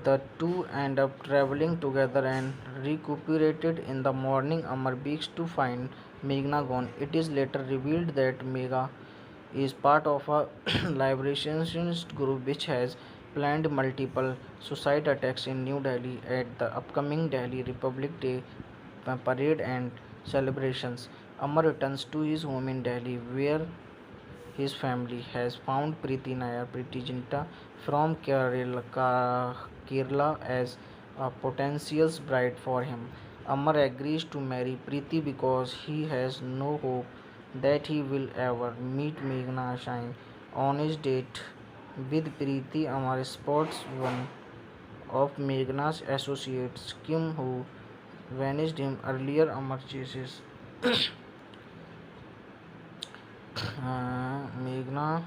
S1: The two end up traveling together and recuperated in the morning. Amar begs to find Meghna gone. It is later revealed that Megha is part of a liberationist group which has planned multiple suicide attacks in New Delhi at the upcoming Delhi Republic Day parade and celebrations. Amar returns to his home in Delhi where his family has found Preeti Nair, Preeti Jinta from Kerala as a potential bride for him. Amar agrees to marry Preeti because he has no hope that he will ever meet Meghna Shine. On his date with Preeti, Amar spots one of Meghna's associates, Kim, who vanished him earlier. Amar chases Meghna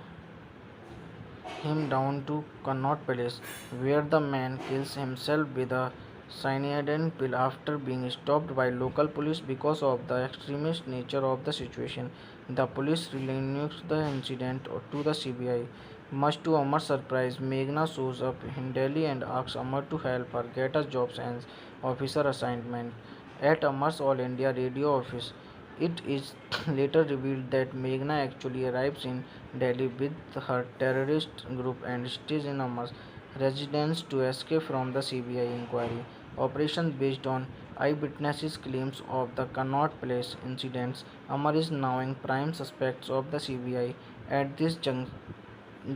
S1: him down to Connaught Palace, where the man kills himself with a cyanide pill after being stopped by local police because of the extremist nature of the situation. The police relinquish the incident to the CBI. Much to Amar's surprise, Meghna shows up in Delhi and asks Amar to help her get a job and officer assignment. At Amar's All India Radio office, it is later revealed that Meghna actually arrives in Delhi with her terrorist group and stays in Amar's residence to escape from the CBI inquiry. Operation based on eyewitnesses' claims of the Connaught Place incidents, Amar is now in prime suspects of the CBI. At this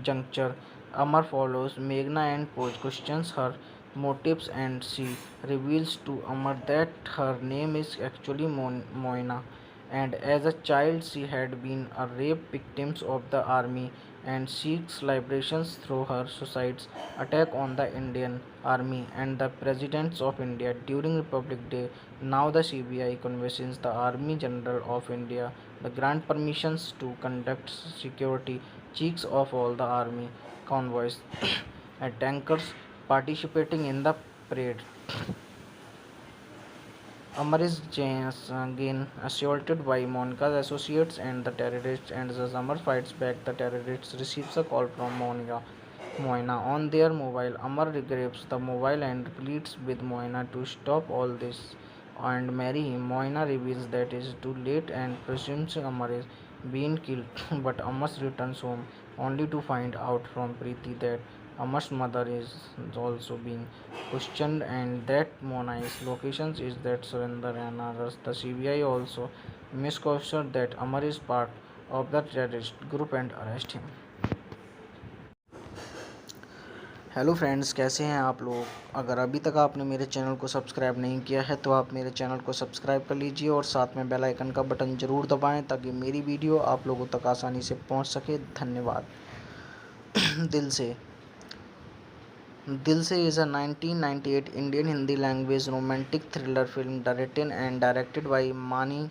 S1: juncture, Amar follows Meghna and Poj questions her motives and she reveals to Amar that her name is actually Moina and as a child she had been a rape victim of the army and seeks liberations through her suicide's attack on the Indian army and the presidents of India during Republic Day. Now the CBI convinces the Army General of India the grant permissions to conduct security checks of all the army convoys and tankers participating in the parade. Amar is again assaulted by Monica's associates and the terrorists, and as Amar fights back, the terrorists receives a call from Moina on their mobile. Amar grabs the mobile and pleads with Moina to stop all this and marry him. Moina reveals that it is too late and presumes Amar is being killed, but Amar returns home only to find out from Preeti that Amar's mother is also being questioned and that Monai's locations is that Surinder and others. The CBI also misconstrued that Amar is part of the terrorist group and arrest him. Hello friends, कैसे हैं आप लोग। अगर अभी तक आपने मेरे channel को सब्सक्राइब नहीं किया है तो आप मेरे चैनल को सब्सक्राइब कर लीजिए और साथ में बेल आइकन का बटन ज़रूर दबाएं ताकि मेरी वीडियो आप लोगों तक आसानी से पहुंच सके। धन्यवाद। दिल से is a 1998 Indian Hindi language romantic thriller film directed by Mani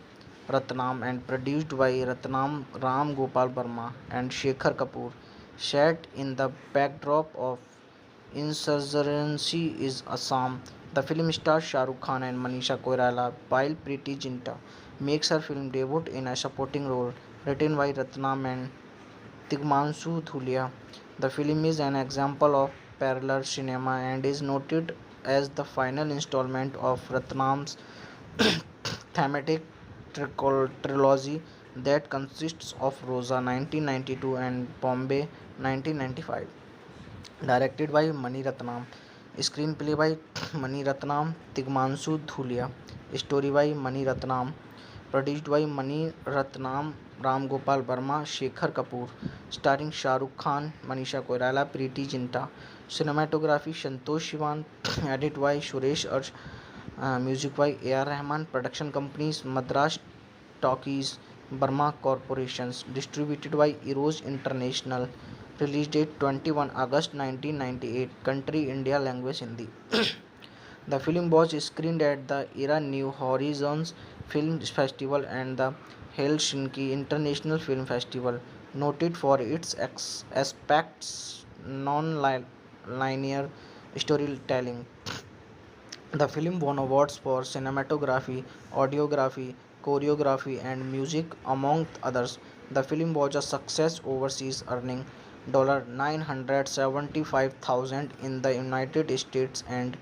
S1: Ratnam and produced by Ratnam Ram Gopal Verma and Shekhar Kapoor. Set in the backdrop of insurgency is Assam. The film stars Shah Rukh Khan and Manisha Koirala, while Preeti Zinta makes her film debut in a supporting role. Written by Ratnam and Tigmanshu Dhulia, the film is an example of parallel cinema and is noted as the final installment of Ratnam's thematic trilogy that consists of Rosa 1992 and Bombay 1995. Directed by Mani Ratnam, screenplay by Mani Ratnam, Tigmanshu Dhulia, story by Mani Ratnam, produced by Mani Ratnam, Ram Gopal Verma, Shekhar Kapoor, starring Shah Rukh Khan, Manisha Koirala, Preeti Zinta, cinematography Santosh Sivan, edit by Suresh Arj, music by A.R. Rahman, production companies Madras Talkies, Burma Corporations, distributed by Eros International, release date 21 August 1998, country India, language Hindi. The film was screened at the Era New Horizons Film Festival and the Helsinki International Film Festival, noted for its aspects non-linear storytelling. The film won awards for cinematography, audiography, choreography, and music, among others. The film was a success overseas, earning $975,000 in the United States and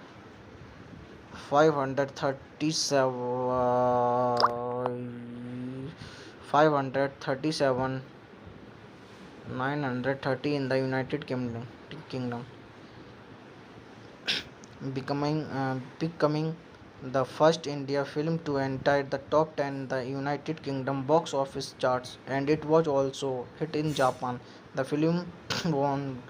S1: 537 930 in the United Kingdom, becoming the first India film to enter the top 10 in the United Kingdom box office charts, and it was also hit in Japan. The film won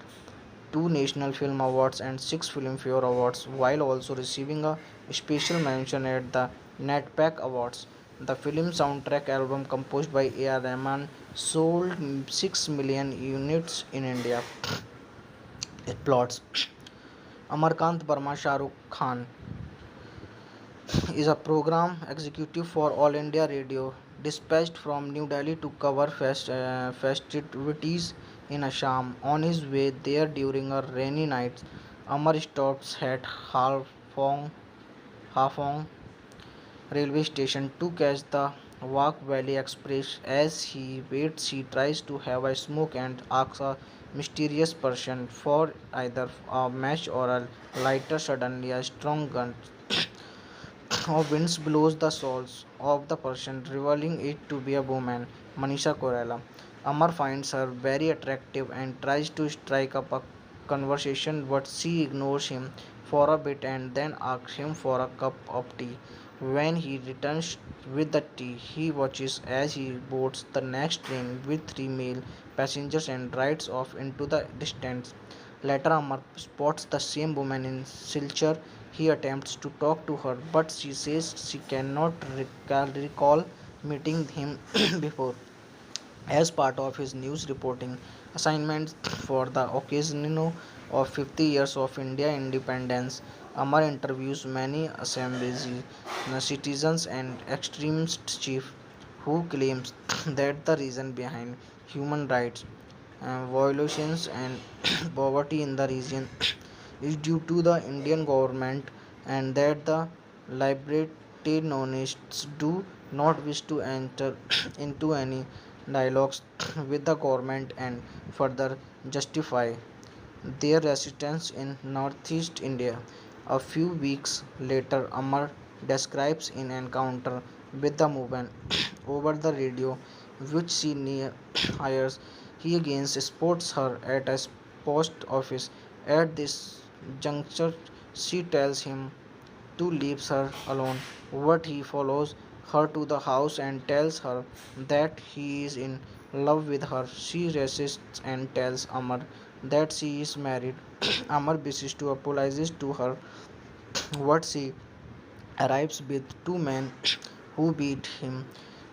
S1: 2 National Film Awards and 6 Filmfare Awards, while also receiving a special mention at the NetPack Awards. The film soundtrack album composed by A.R. Rahman sold 6 million units in India. It plots Amarkant Burma Shah Rukh Khan is a program executive for All India Radio, dispatched from New Delhi to cover festivities in Assam. On his way there during a rainy night, Amar stops at Hafong railway station to catch the Wak Valley Express. As he waits, he tries to have a smoke and asks a mysterious person for either a match or a lighter. Suddenly, a strong gun of winds blows the souls of the person, revealing it to be a woman, Manisha Koirala. Amar finds her very attractive and tries to strike up a conversation, but she ignores him for a bit and then asks him for a cup of tea. When he returns with the tea, he watches as he boards the next train with three male passengers and rides off into the distance. Later, Amar spots the same woman in Silchar. He attempts to talk to her, but she says she cannot recall meeting him before. As part of his news reporting assignments for the occasion of 50 years of India independence, Amar interviews many assemblies, citizens and extremist chief who claims that the reason behind human rights violations and poverty in the region is due to the Indian government and that the libertarianists do not wish to enter into any dialogues with the government and further justify their residence in northeast India. A few weeks later, Amar describes an encounter with the movement over the radio, which she hires. He again spots her at a post office. At this juncture, she tells him to leave her alone, but he follows her to the house and tells her that he is in love with her. She resists and tells Amar that she is married. Amar wishes to apologize to her, but she arrives with two men who beat him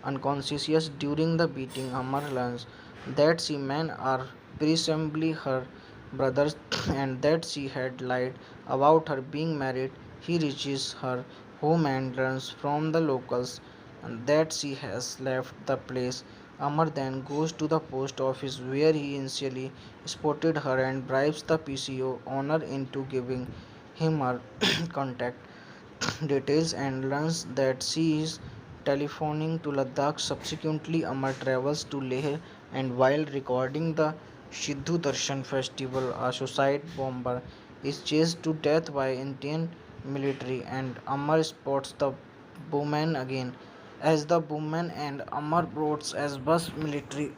S1: unconscious during the beating. Amar learns that she men are presumably her brothers and that she had lied about her being married. He reaches her home and learns from the locals that she has left the place. Amar then goes to the post office where he initially spotted her and bribes the PCO owner into giving him her contact details and learns that she is telephoning to Ladakh. Subsequently, Amar travels to Leh and while recording the Shiddu Darshan festival, a suicide bomber is chased to death by Indian military and Amar spots the woman again. As the woman and Amar boards as bus military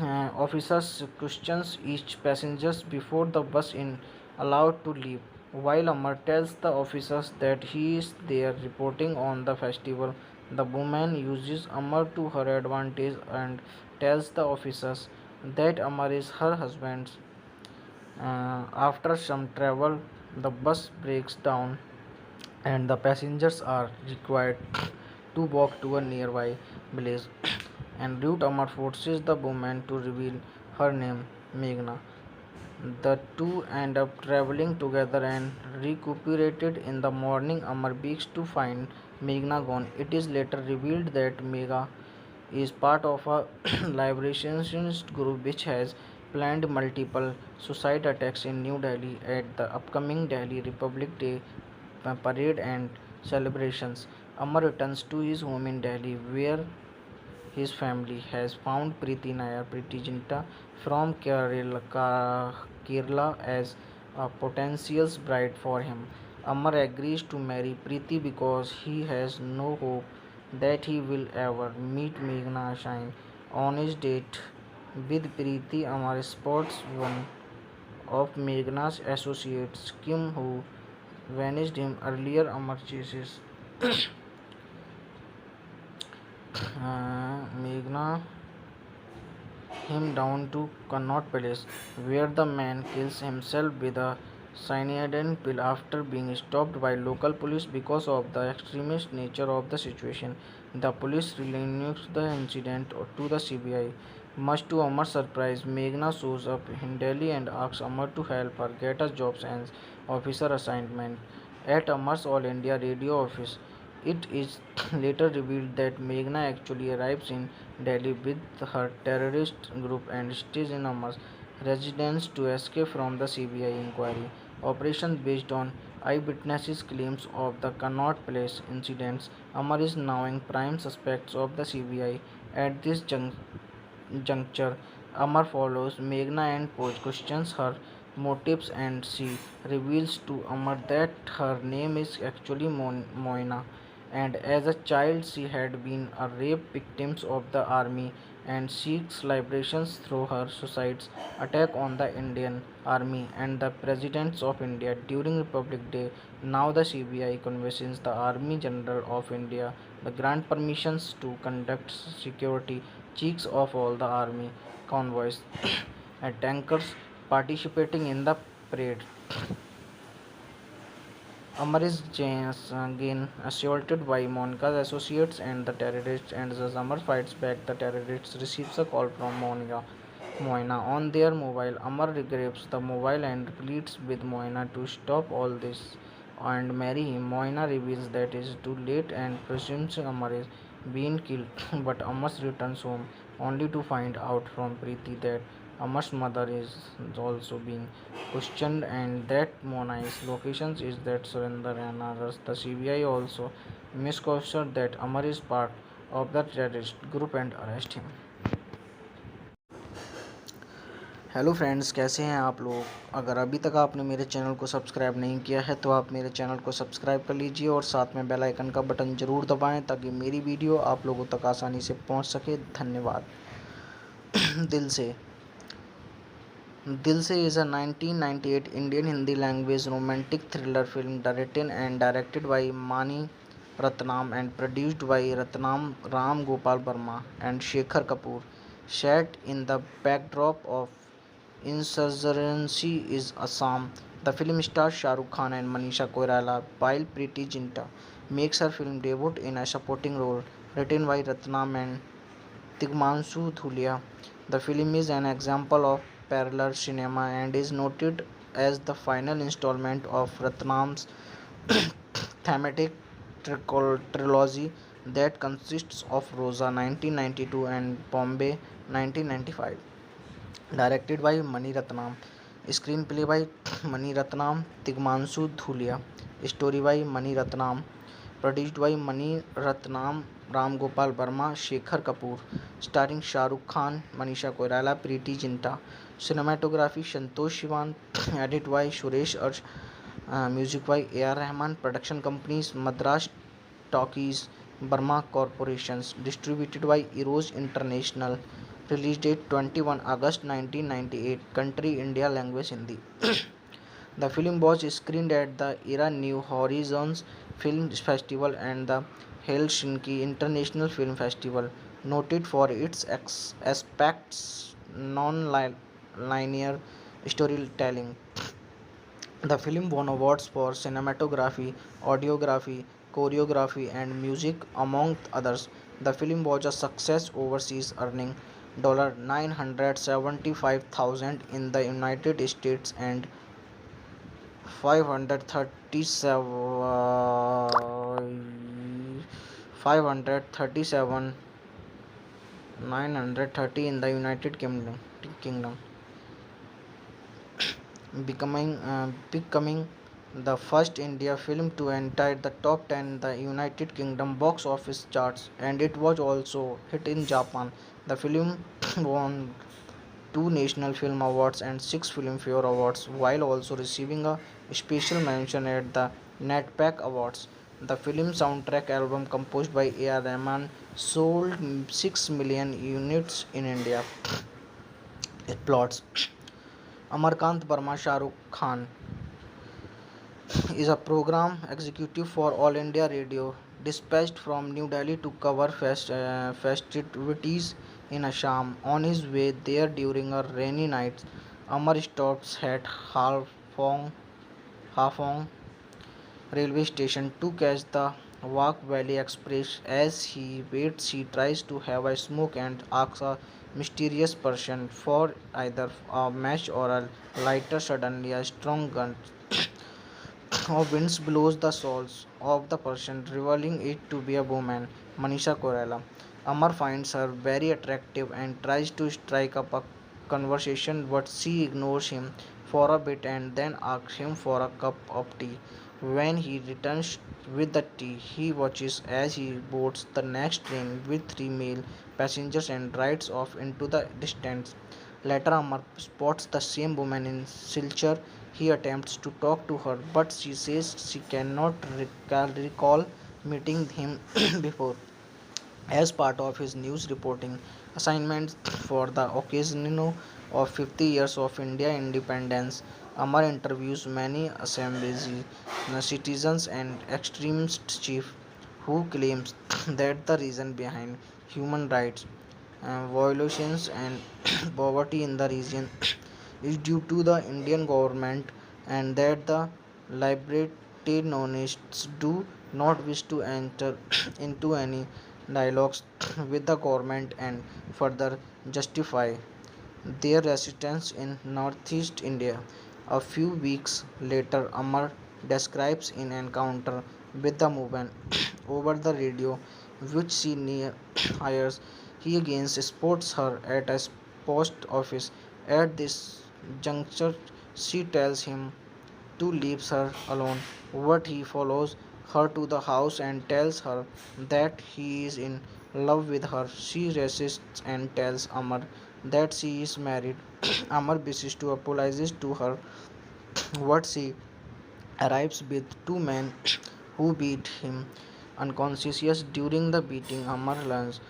S1: officers questions each passengers before the bus is allowed to leave. While Amar tells the officers that he is there reporting on the festival, the woman uses Amar to her advantage and tells the officers that Amar is her husband. After some travel, the bus breaks down and the passengers are required to walk to a nearby village. En route, Amar forces the woman to reveal her name, Meghna. The two end up traveling together and recuperated in the morning. Amar begs to find Meghna gone. It is later revealed that Megha is part of a liberationist group which has planned multiple suicide attacks in New Delhi at the upcoming Delhi Republic Day parade and celebrations. Amar returns to his home in Delhi where his family has found Preeti Nair, Preeti Jinta from Kerala as a potential bride for him. Amar agrees to marry Preeti because he has no hope that he will ever meet Meghna Shine. On his date with Preeti, Amar spots one of Meghna's associates, Kim, who vanished him earlier. Amar chases Meghna him down to Connaught Palace, where the man kills himself with a cyanide pill after being stopped by local police because of the extremist nature of the situation. The police relinquish the incident to the CBI. Much to Amar's surprise, Meghna shows up in Delhi and asks Amar to help her get a job as officer assignment at Amar's All India Radio office. It is later revealed that Meghna actually arrives in Delhi with her terrorist group and stays in Amar's residence to escape from the CBI inquiry. Operation based on eyewitnesses' claims of the Connaught Place incidents. Amar is now in prime suspects of the CBI. At this juncture, Amar follows Meghna and questions her motives, and she reveals to Amar that her name is actually Moina, and as a child she had been a rape victim of the army and seeks liberations through her suicide's attack on the Indian army and the presidents of India during Republic Day. Now the CBI convinces the Army General of India the grant permissions to conduct security checks of all the army convoys and tankers participating in the parade. Amar is again assaulted by Monica's associates and the terrorists, and as Amar fights back, the terrorists receives a call from Moina on their mobile. Amar grabs the mobile and pleads with Moina to stop all this and marry him. Moina reveals that it is too late and presumes Amar is being killed, but Amar returns home only to find out from Preeti that Amar's mother is also being questioned and that Monai's location is that Surrender and others. The CBI also misconstrued that Amar is part of the terrorist group and arrest him. Hello friends, कैसे हैं आप लोग। अगर अभी तक आपने मेरे channel को सब्सक्राइब नहीं किया है तो आप मेरे चैनल को सब्सक्राइब कर लीजिए और साथ में बेल आइकन का बटन ज़रूर दबाएं ताकि मेरी वीडियो आप लोगों तक आसानी से पहुंच सके। धन्यवाद। दिल से is a 1998 Indian Hindi language romantic thriller film directed by Mani Ratnam and produced by Ratnam Ram Gopal Verma and Shekhar Kapoor. Set in the backdrop of insurgency is Assam. The film stars Shah Rukh Khan and Manisha Koirala, while Preeti Zinta makes her film debut in a supporting role. Written by Ratnam and Tigmanshu Dhulia, the film is an example of parallel cinema and is noted as the final installment of Ratnam's thematic trilogy that consists of Rosa 1992 and Bombay 1995. Directed by Mani Ratnam, screenplay by Mani Ratnam, Tigmanshu Dhulia, story by Mani Ratnam, produced by Mani Ratnam, Ram Gopal Verma, Shekhar Kapoor, starring Shah Rukh Khan, Manisha Koirala, Preeti Zinta. Cinematography Santosh Sivan, edit by Suresh Arch, music by A.R. Rahman. Production companies Madras Talkies, Burma Corporations. Distributed by Eros International. Release date 21 August 1998. Country India. Language Hindi. The film was screened at the Era New Horizons Film Festival and the Helsinki International Film Festival, noted for its aspects non-linear storytelling. The film won awards for cinematography, audiography, choreography, and music, among others. The film was a success overseas, earning $975,000 in the United States and 537 930 in the United Kingdom, becoming the first India film to enter the top 10 in the United Kingdom box office charts, and it was also hit in Japan. The film won 2 National Film Awards and 6 Filmfare Awards, while also receiving a special mention at the NetPack Awards. The film soundtrack album composed by A.R. Rahman sold 6 million units in India. Plots: Amarkant Verma Shah Rukh Khan is a program executive for All India Radio, dispatched from New Delhi to cover festivities in Assam. On his way there during a rainy night, Amar stops at Hafong railway station to catch the Wak Valley Express. As he waits, he tries to have a smoke and asks a mysterious person for either a match or a lighter. Suddenly, a strong gun of winds blows the souls of the person, revealing it to be a woman, Manisha Koirala. Amar finds her very attractive and tries to strike up a conversation, but she ignores him for a bit and then asks him for a cup of tea. When he returns with the tea, he watches as he boards the next train with 3 male passengers and rides off into the distance. Later, Amar spots the same woman in Silchar. He attempts to talk to her, but she says she cannot recall meeting him before. As part of his news reporting assignments for the occasion of 50 years of India independence, Amar interviews many assemblies, citizens, and extremist chief who claims that the reason behind human rights violations and poverty in the region is due to the Indian government and that the libertarianists do not wish to enter into any dialogues with the government and further justify their residence in northeast India. A few weeks later, Amar describes an encounter with the movement over the radio, which she hires. He again spots her at a post office. At this juncture, she tells him to leave her alone. But he follows her to the house and tells her that he is in love with her. She resists and tells Amar that she is married. Amar wishes to apologize to her, but she arrives with two men who beat him unconscious during the beating. Amar learns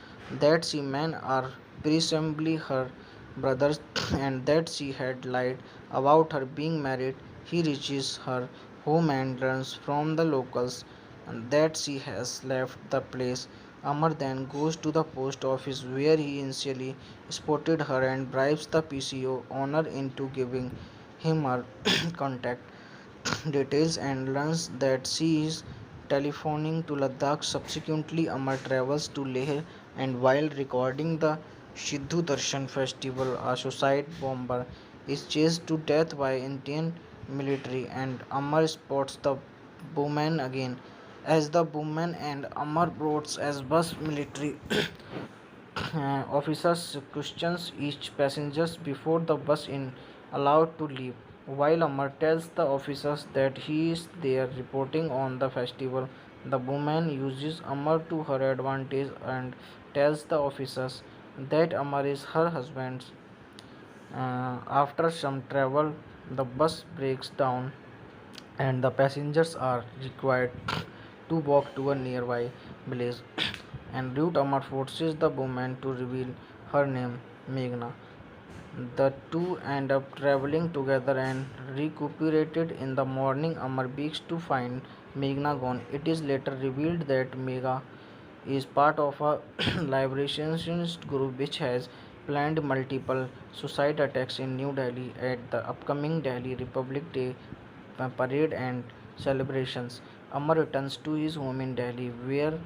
S1: that she men are presumably her brothers and that she had lied about her being married. He reaches her home and learns from the locals that she has left the place. Amar then goes to the post office where he initially spotted her and bribes the PCO owner into giving him her contact details and learns that she is telephoning to Ladakh. Subsequently, Amar travels to Leh and while recording the Sidhu Darshan festival, a suicide bomber is chased to death by Indian military and Amar spots the woman again. As the woman and Amar boards as bus military officers questions each passengers before the bus is allowed to leave. While Amar tells the officers that he is there reporting on the festival, the woman uses Amar to her advantage and tells the officers that Amar is her husband. After some travel, the bus breaks down and the passengers are required to walk to a nearby village. En route, Amar forces the woman to reveal her name, Meghna. The two end up traveling together and recuperated in the morning. Amar begs to find Meghna gone. It is later revealed that Megha is part of a liberationist group which has planned multiple suicide attacks in New Delhi at the upcoming Delhi Republic Day parade and celebrations. Amar returns to his home in Delhi where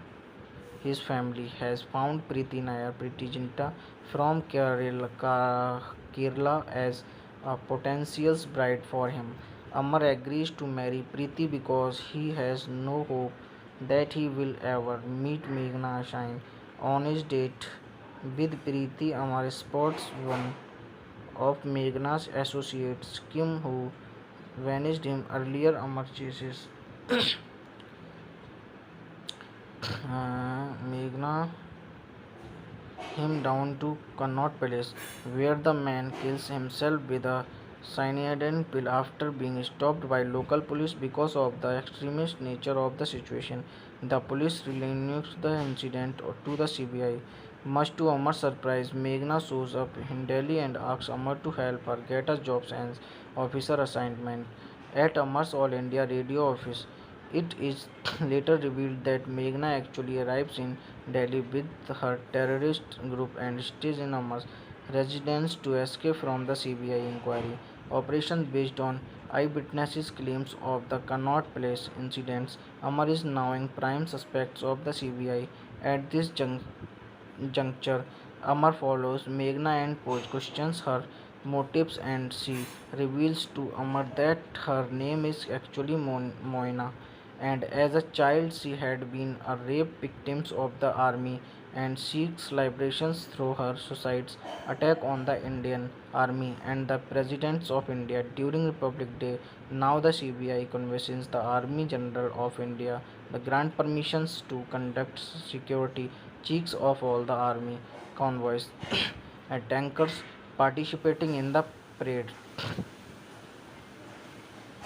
S1: his family has found Preeti Nair, Preeti Zinta from Kerala as a potential bride for him. Amar agrees to marry Preeti because he has no hope that he will ever meet Meghna Shine. On his date with Preeti, Amar spots one of Meghna's associates, Kim, who vanished him earlier. Amar chases Meghna him down to Connaught Palace, where the man kills himself with a cyanide pill after being stopped by local police because of the extremist nature of the situation. The police relinquish the incident to the CBI. Much to Amar's surprise, Meghna shows up in Delhi and asks Amar to help her get a job as officer assignment at Amar's All India Radio office. It is later revealed that Meghna actually arrives in Delhi with her terrorist group and stays in Amar's residence to escape from the CBI inquiry. Operation based on eyewitnesses' claims of the Connaught Place incidents. Amar is now in prime suspects of the CBI. At this juncture, Amar follows Meghna and questions her motives and she reveals to Amar that her name is actually Moina and as a child she had been a rape victim of the army and seeks liberation through her suicide's attack on the Indian Army and the Presidents of India during Republic Day. Now the CBI convinces the Army General of India the grant permissions to conduct security checks of all the army convoys and tankers participating in the parade.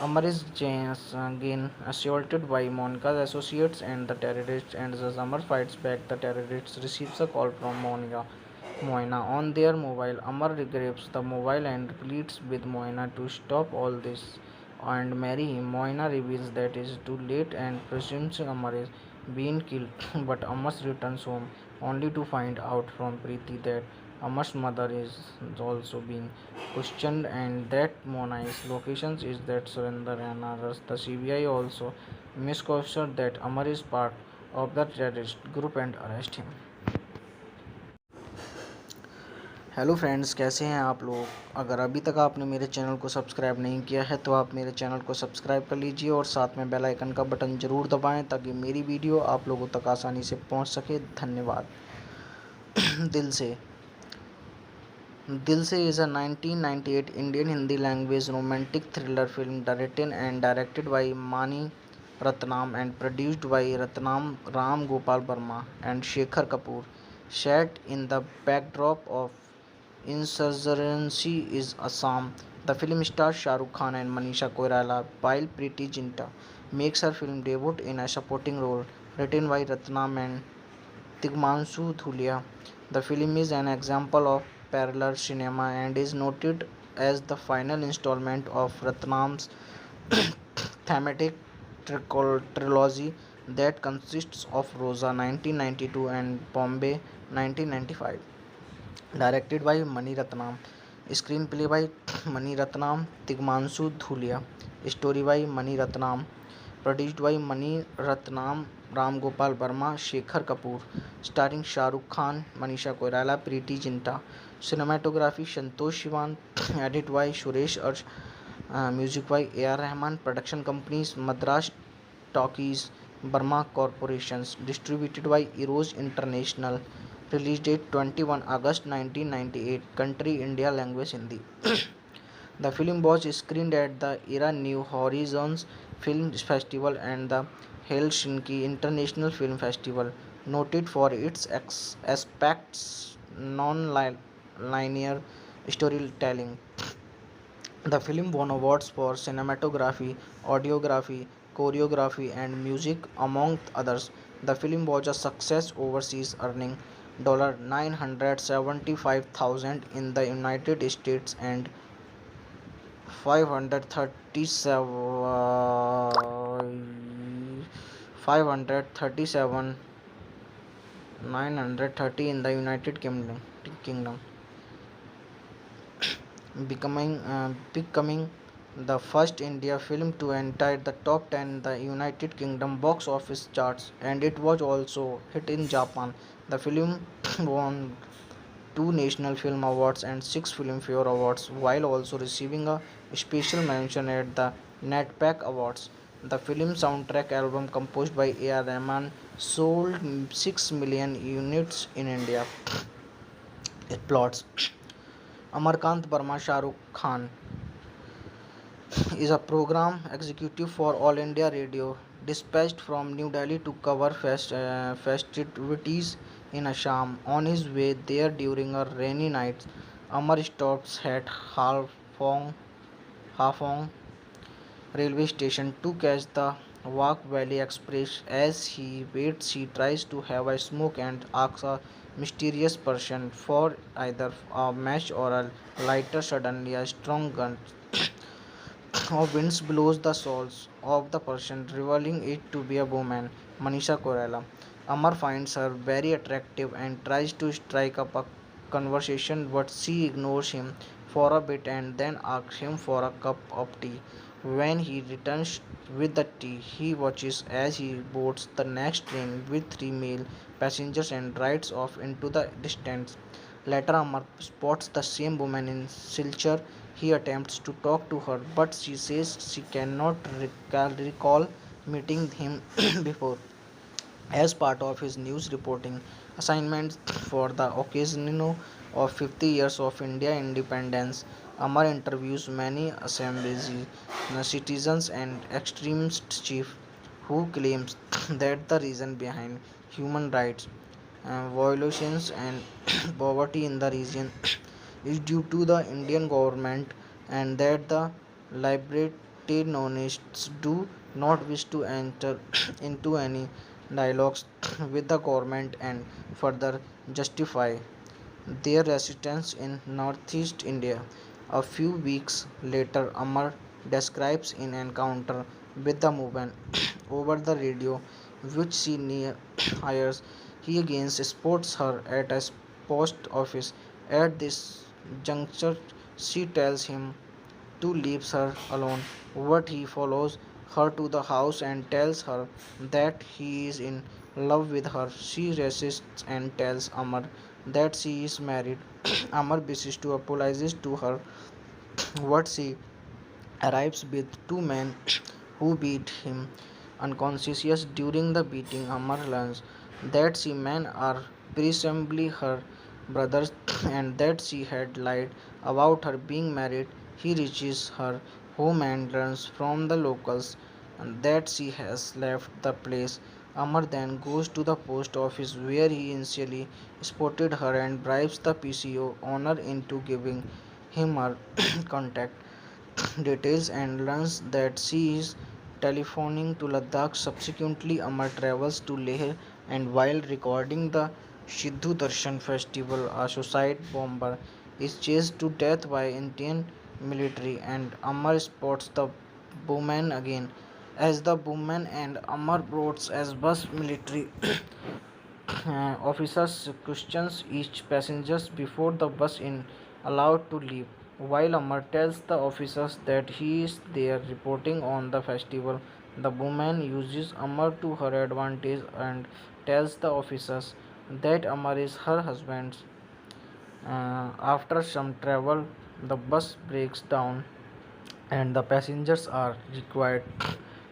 S1: Amar is again assaulted by Monica's associates and the terrorists, and as Amar fights back, the terrorists receives a call from Moina on their mobile. Amar grabs the mobile and pleads with Moina to stop all this and marry him. Moina reveals that it is too late and presumes Amar is being killed, but Amar returns home only to find out from Preeti that Amar's mother is also being questioned and that Monai's location is that Surinder and others. The CBI also misconstrued that Amar is part of the terrorist group and arrest him. Hello friends, कैसे हैं आप लोग। अगर अभी तक आपने मेरे channel को सब्सक्राइब नहीं किया है तो आप मेरे चैनल को सब्सक्राइब कर लीजिए और साथ में बेल आइकन का बटन ज़रूर दबाएं ताकि मेरी वीडियो आप लोगों तक आसानी से पहुंच सके। धन्यवाद। दिल से is a 1998 Indian Hindi language romantic thriller film directed by Mani Ratnam and produced by Ratnam Ram Gopal Verma and Shekhar Kapoor. Set in the backdrop of insurgency is Assam. The film stars Shah Rukh Khan and Manisha Koirala, while Preeti Zinta makes her film debut in a supporting role. Written by Ratnam and Tigmanshu Dhulia, the film is an example of parallel cinema and is noted as the final installment of Ratnam's thematic trilogy that consists of Rosa 1992 and Bombay 1995. Directed by Mani Ratnam, screenplay by Mani Ratnam, Tigmanshu Dhulia, story by Mani Ratnam, produced by Mani Ratnam, Ram Gopal Verma, Shekhar Kapoor, starring Shah Rukh Khan, Manisha Koirala, Preeti Zinta, cinematography Santosh Sivan, edit by Suresh Arsh, music by A.R. Rahman, production companies Madras Talkies, Burma Corporations, distributed by Eros International, release date 21 August 1998, country India, language Hindi. The film was screened at the Era New Horizons Film Festival and the Helsinki International Film Festival, noted for its aspects non-linear storytelling. The film won awards for cinematography, audiography, choreography, and music, among others. The film was a success overseas, earning $975,000 in the United States and 537 930 in the United Kingdom, becoming the first India film to enter the top 10 in the United Kingdom box office charts, and it was also hit in Japan. The film won 2 National Film Awards and 6 Filmfare Awards, while also receiving a special mention at the NetPack Awards. The film soundtrack album composed by A.R. Rahman sold 6 million units in India. It plots Amarkant Burma Shah Rukh Khan is a program executive for All India Radio, dispatched from New Delhi to cover festivities in Assam. On his way there during a rainy night, Amar stops at Hafong railway station to catch the Wak Valley Express. As he waits, he tries to have a smoke and asks a mysterious person for either a match or a lighter. Suddenly, a strong gust of winds blows the souls of the person, revealing it to be a woman, Manisha Koirala. Amar finds her very attractive and tries to strike up a conversation, but she ignores him for a bit and then asks him for a cup of tea. When he returns with the tea, he watches as he boards the next train with 3 male passengers and rides off into the distance. Later, Amar spots the same woman in Silchar. He attempts to talk to her, but she says she cannot recall meeting him before. As part of his news reporting assignments for the occasion of 50 years of India independence, Amar interviews many assemblies, citizens and extremist chiefs who claims that the reason behind human rights violations and poverty in the region is due to the Indian government and that the libertarianists do not wish to enter into any dialogues with the government and further justify their residence in northeast India. A few weeks later, Amar describes an encounter with the movement over the radio, which she hires. He again spots her at a post office. At this juncture, she tells him to leave her alone. But he follows her to the house and tells her that he is in love with her. She resists and tells Amar that she is married. Amar wishes to apologize to her, but she arrives with two men who beat him unconscious during the beating. Amar learns that she men are presumably her brothers and that she had lied about her being married. He reaches her home and learns from the locals that she has left the place. Amar then goes to the post office where he initially spotted her and bribes the PCO owner into giving him her contact details and learns that she is telephoning to Ladakh. Subsequently, Amar travels to Leh and while recording the Sidhu Darshan festival, a suicide bomber is chased to death by Indian military and Amar spots the woman again. As the woman and Amar boards as bus military officers questions each passengers before the bus is allowed to leave. While Amar tells the officers that he is there reporting on the festival, the woman uses Amar to her advantage and tells the officers that Amar is her husband. After some travel, the bus breaks down and the passengers are required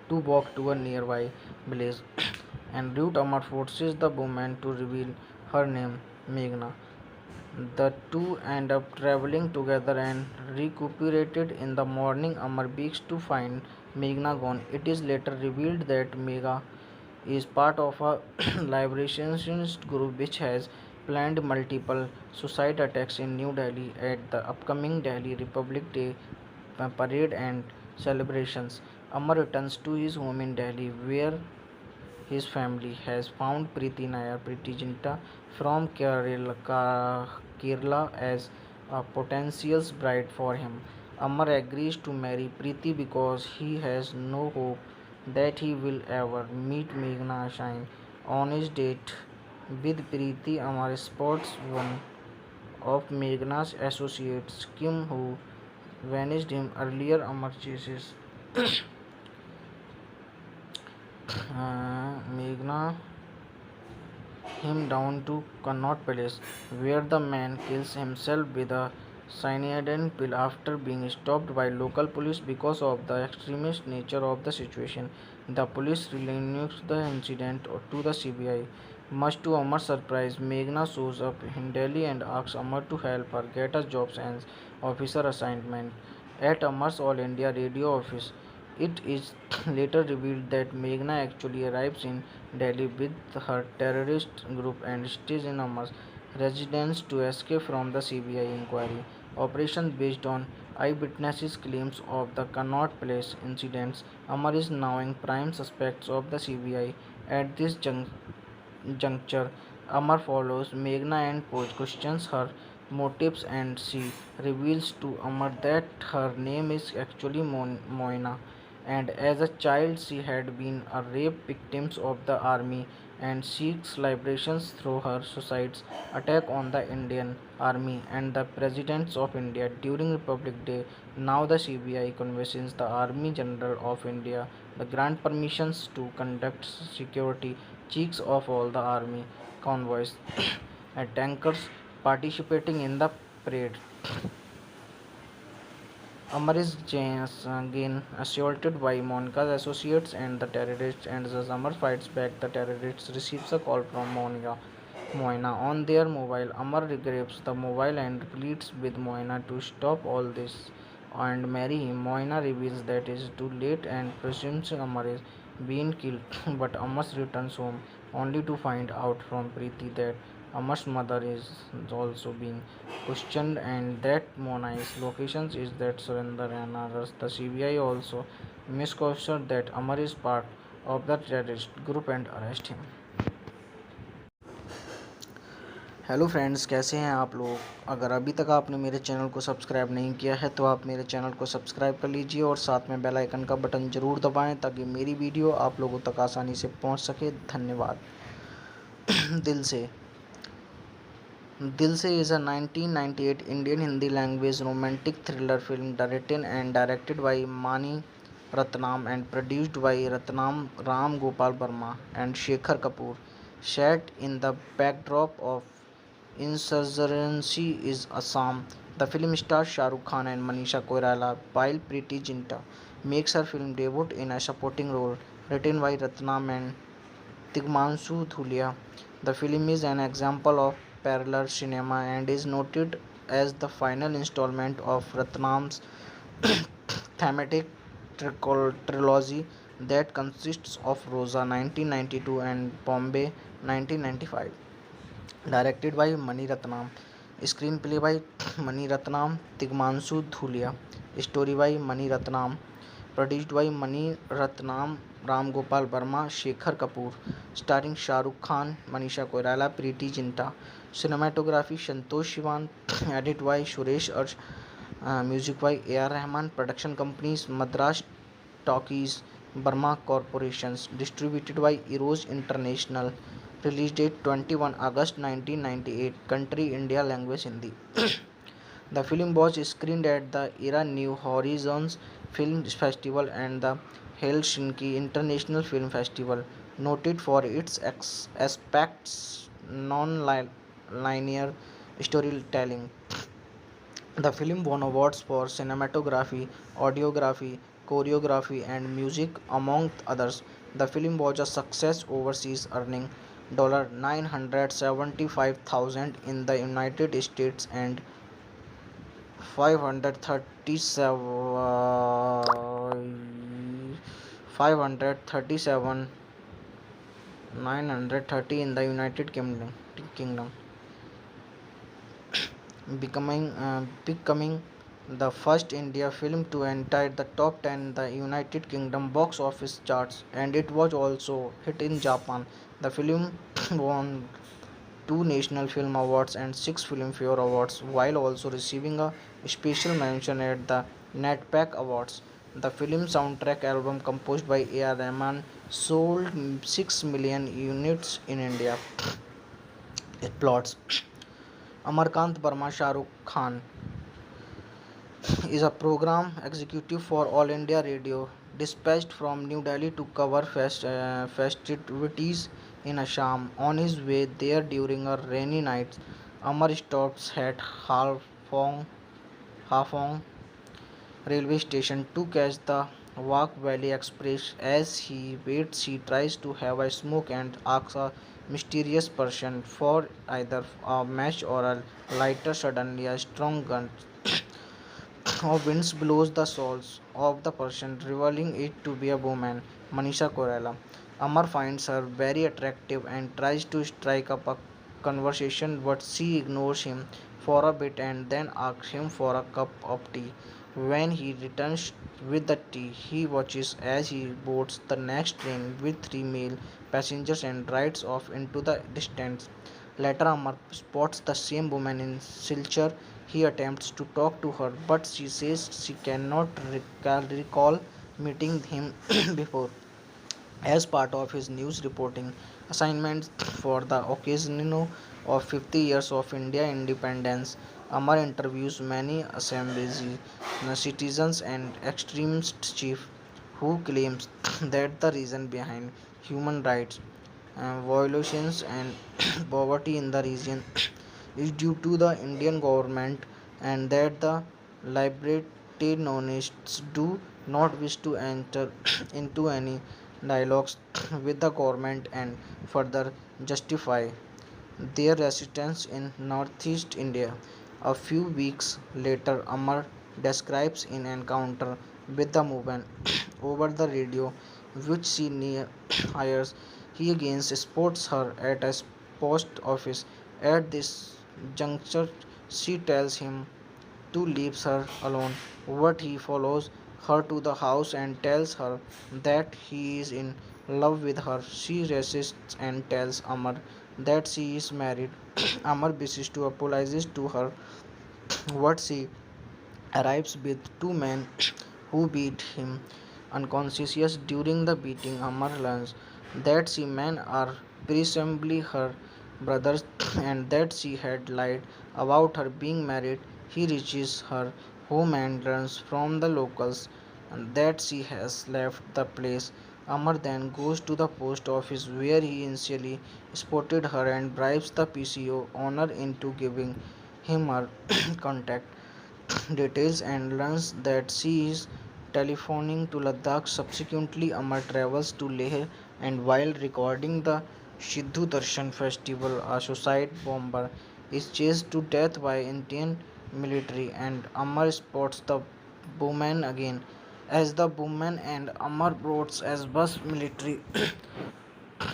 S1: to walk to a nearby village. En route, Amar forces the woman to reveal her name, Meghna. The two end up traveling together and recuperated in the morning. Amar begs to find Meghna gone. It is later revealed that Megha is part of a liberationist group which has planned multiple suicide attacks in New Delhi at the upcoming Delhi Republic Day parade and celebrations. Amar returns to his home in Delhi where his family has found Preeti Nair, Preeti Jinta from Kerala as a potential bride for him. Amar agrees to marry Preeti because he has no hope that he will ever meet Meghna Shine. On his date with Preeti, Amar spots one of Meghna's associates, Kim, who vanished him earlier. Amar chases Meghna him down to Connaught Palace, where the man kills himself with a cyanide pill after being stopped by local police because of the extremist nature of the situation. The police relinquish the incident to the CBI. Much to Amar's surprise, Meghna shows up in Delhi and asks Amar to help her get a job as officer assignment at Amar's All India Radio office. It is later revealed that Meghna actually arrives in Delhi with her terrorist group and stays in Amar's residence to escape from the CBI inquiry. Operation based on eyewitnesses' claims of the Connaught Place incidents. Amar is now in prime suspects of the CBI. At this juncture, Amar follows Meghna and questions her motives and she reveals to Amar that her name is actually Moina and as a child she had been a rape victim of the army and seeks liberations through her suicide's attack on the Indian army and the presidents of India during Republic Day. Now the CBI convinces the Army General of India the grant permissions to conduct security checks of all the army convoys and tankers participating in the parade. Amar is again assaulted by Monica's associates and the terrorists, and as Amar fights back, the terrorists receives a call from Moina on their mobile. Amar grabs the mobile and pleads with Moina to stop all this and marry him. Moina reveals that it is too late and presumes Amar is being killed, but Amar returns home only to find out from Preeti that Amar's mother is also being questioned, and that Monai's locations is that Surinder and others. The CBI also misconstrued that Amar is part of the terrorist group and arrest him. Hello friends, कैसे हैं आप लोग। अगर अभी तक आपने मेरे channel को सब्सक्राइब नहीं किया है तो आप मेरे चैनल को सब्सक्राइब कर लीजिए और साथ में बेल आइकन का बटन ज़रूर दबाएं ताकि मेरी वीडियो आप लोगों तक आसानी से पहुंच सके। धन्यवाद। दिल से दिल से is a 1998 Indian Hindi language romantic thriller film directed by Mani Ratnam and produced by Ratnam Ram Gopal Verma and Shekhar Kapoor. Set in the backdrop of insurgency is Assam, the film stars Shah Rukh Khan and Manisha Koirala, while Preeti Zinta makes her film debut in a supporting role, written by Ratnam and Tigmanshu Dhulia. The film is an example of parallel cinema and is noted as the final installment of Ratnam's thematic trilogy that consists of Rosa 1992 and Bombay 1995. Directed by Mani Ratnam, screenplay by Mani Ratnam, Tigmanshu Dhulia, story by Mani Ratnam, produced by Mani Ratnam, Ram Gopal Verma, Shekhar Kapoor, starring Shah Rukh Khan, Manisha Koirala, Preeti Zinta, cinematography Santosh Sivan, edit by Suresh Arch, music by A.R. Rahman, production companies Madras Talkies, Burma Corporations, distributed by Eros International, release date 21 August 1998, country India, language Hindi. The film was screened at the Era New Horizons Film Festival and the Helsinki International Film Festival, noted for its aspects non-linear storytelling. The film won awards for cinematography, audiography, choreography, and music, among others. The film was a success overseas, earning $975,000 in the United States and 537 930 in the United Kingdom, becoming the first India film to enter the top 10 in the United Kingdom box office charts, and it was also hit in Japan. The film won 2 National Film Awards and 6 Filmfare Awards, while also receiving a special mention at the NetPack Awards. The film soundtrack album composed by A.R. Rahman sold 6 million units in India. Plots: Amarkant Burma Shah Rukh Khan is a program executive for All India Radio, dispatched from New Delhi to cover festivities in Assam. On his way there during a rainy night, Amar stops at Hafong railway station to catch the Wak Valley Express. As he waits, he tries to have a smoke and asks a mysterious person for either a match or a lighter. Suddenly, a strong gun of winds blows the souls of the person, revealing it to be a woman, Manisha Koirala. Amar finds her very attractive and tries to strike up a conversation, but she ignores him for a bit and then asks him for a cup of tea. When he returns with the tea, he watches as he boards the next train with 3 male passengers and rides off into the distance. Later, Amar spots the same woman in Silchar. He attempts to talk to her, but she says she cannot recall meeting him before. As part of his news reporting assignments for the occasion of 50 years of India independence, Amar interviews many Assembly citizens and extremist chief who claims that the reason behind human rights violations and poverty in the region is due to the Indian government, and that the libertarianists do not wish to enter into any dialogues with the government and further justify their residence in northeast India. A few weeks later, Amar describes an encounter with the movement over the radio, which she hears. He again spots her at a post office At this juncture, she tells him to leave her alone, but he follows her to the house and tells her that he is in love with her. She resists and tells Amar that she is married. Amar wishes to apologize to her, but she arrives with two men who beat him unconscious. During the beating, Amar learns that she men are presumably her brothers and that she had lied about her being married. He reaches her home and learns from the locals that she has left the place. Amar then goes to the post office where he initially spotted her and bribes the PCO owner into giving him her contact details and learns that she is telephoning to Ladakh. Subsequently, Amar travels to Leh and while recording the Sidhu Darshan festival, a suicide bomber is chased to death by Indian military and Amar spots the woman again. As the woman and Amar boards as bus military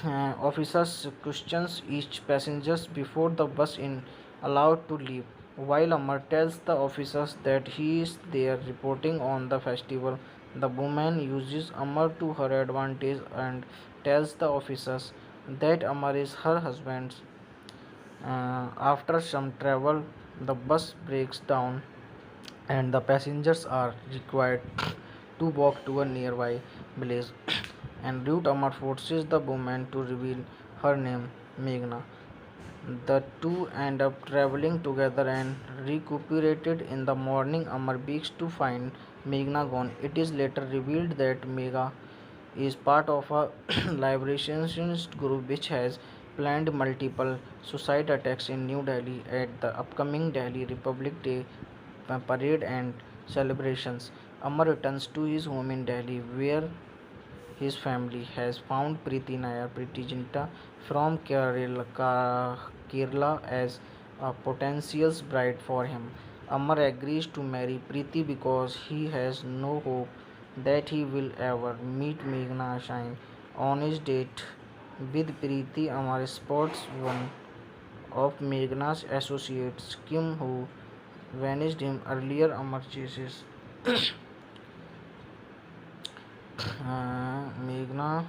S1: officers questions each passengers before the bus is allowed to leave. While Amar tells the officers that he is there reporting on the festival, the woman uses Amar to her advantage and tells the officers that Amar is her husband. After some travel, the bus breaks down and the passengers are required to walk to a nearby village. En route, Amar forces the woman to reveal her name, Meghna. The two end up traveling together and recuperated in the morning. Amar begs to find Meghna gone. It is later revealed that Megha is part of a liberationist group which has planned multiple suicide attacks in New Delhi at the upcoming Delhi Republic Day parade and celebrations. Amar returns to his home in Delhi where his family has found Preeti Nair, Preeti Zinta from Kerala as a potential bride for him. Amar agrees to marry Preeti because he has no hope that he will ever meet Meghna Shine. On his date with Preeti, Amar spots one of Meghna's associates, Kim, who vanished him earlier. Amar chases Meghna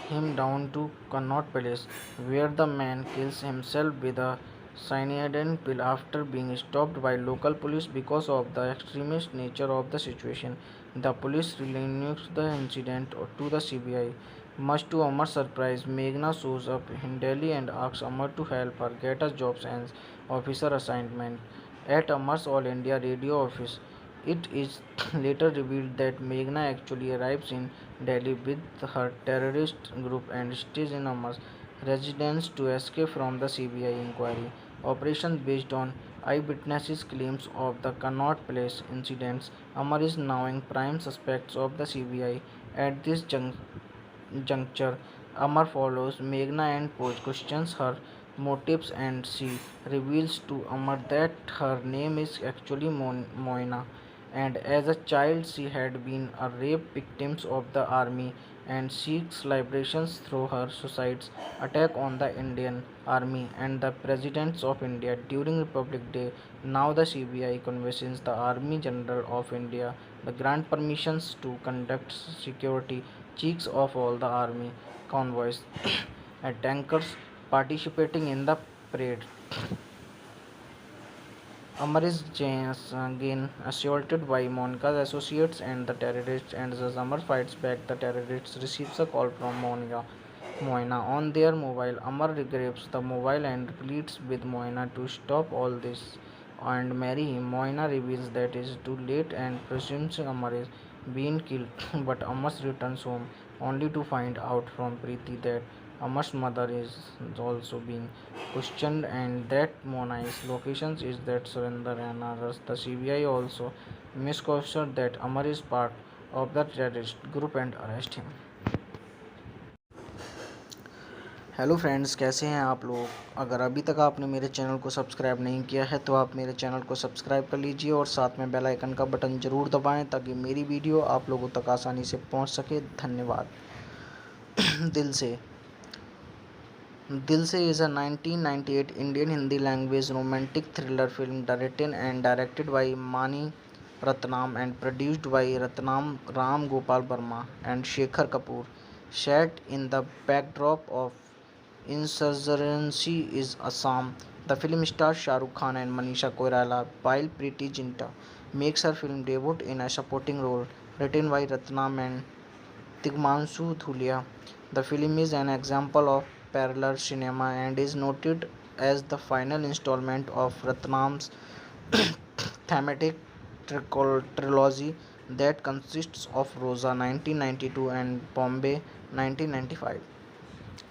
S1: him down to Connaught Palace, where the man kills himself with a cyanide pill after being stopped by local police because of the extremist nature of the situation. The police relinquish the incident to the CBI. Much to Amar's surprise, Meghna shows up in Delhi and asks Amar to help her get a job as officer assignment at Amar's All India Radio office. It is later revealed that Meghna actually arrives in Delhi with her terrorist group and stays in Amar's residence to escape from the CBI inquiry. Operations based on eyewitnesses' claims of the Connaught Place incidents. Amar is now in prime suspects of the CBI. At this juncture, Amar follows Meghna and questions her motives and she reveals to Amar that her name is actually Moina and as a child she had been a rape victim of the army and seeks liberations through her suicide's attack on the Indian army and the presidents of India during Republic Day. Now the CBI convinces the Army General of India the grant permissions to conduct security checks of all the army convoys and tankers participating in the parade. Amar is again assaulted by Monika's associates and the terrorists, and as Amar fights back, the terrorists receives a call from Moina on their mobile. Amar grabs the mobile and pleads with Moina to stop all this and marry him. Moina reveals that it is too late and presumes Amar is being killed, but Amar returns home only to find out from Preeti that Amar's mother is also being questioned and that Monai's location is that Surinder and others. The CBI also misconstrued that Amar is part of the terrorist group and arrest him. Hello friends, कैसे हैं आप लोग। अगर अभी तक आपने मेरे channel को सब्सक्राइब नहीं किया है तो आप मेरे चैनल को सब्सक्राइब कर लीजिए और साथ में बेल आइकन का बटन ज़रूर दबाएं ताकि मेरी वीडियो आप लोगों तक आसानी से पहुंच सके। धन्यवाद दिल से। दिल से is a 1998 Indian Hindi language romantic thriller film written and directed by Mani Ratnam and produced by Ratnam Ram Gopal Verma and Shekhar Kapoor. Set in the backdrop of insurgency is Assam. The film stars Shah Rukh Khan and Manisha Koirala, while Preeti Zinta makes her film debut in a supporting role, written by Ratnam and Tigmanshu Dhulia. The film is an example of parallel cinema and is noted as the final installment of Ratnam's thematic trilogy that consists of Rosa 1992 and Bombay 1995.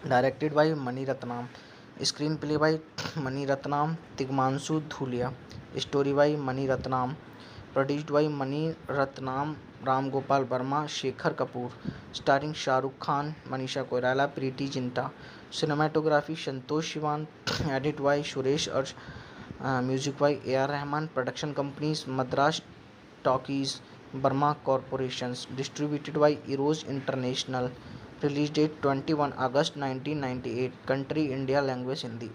S1: Directed by Mani Ratnam, screenplay by Mani Ratnam, Tigmanshu Dhulia, story by Mani Ratnam, produced by Mani Ratnam, Ram Gopal Verma, Shekhar Kapoor, starring Shah Rukh Khan, Manisha Koirala, Preeti Zinta, cinematography Santosh Sivan, edit by Suresh Arsh, music by A.R. Rahman, production companies Madras Talkies, Burma Corporations, distributed by Eros International, release date 21 August 1998, country India, language Hindi.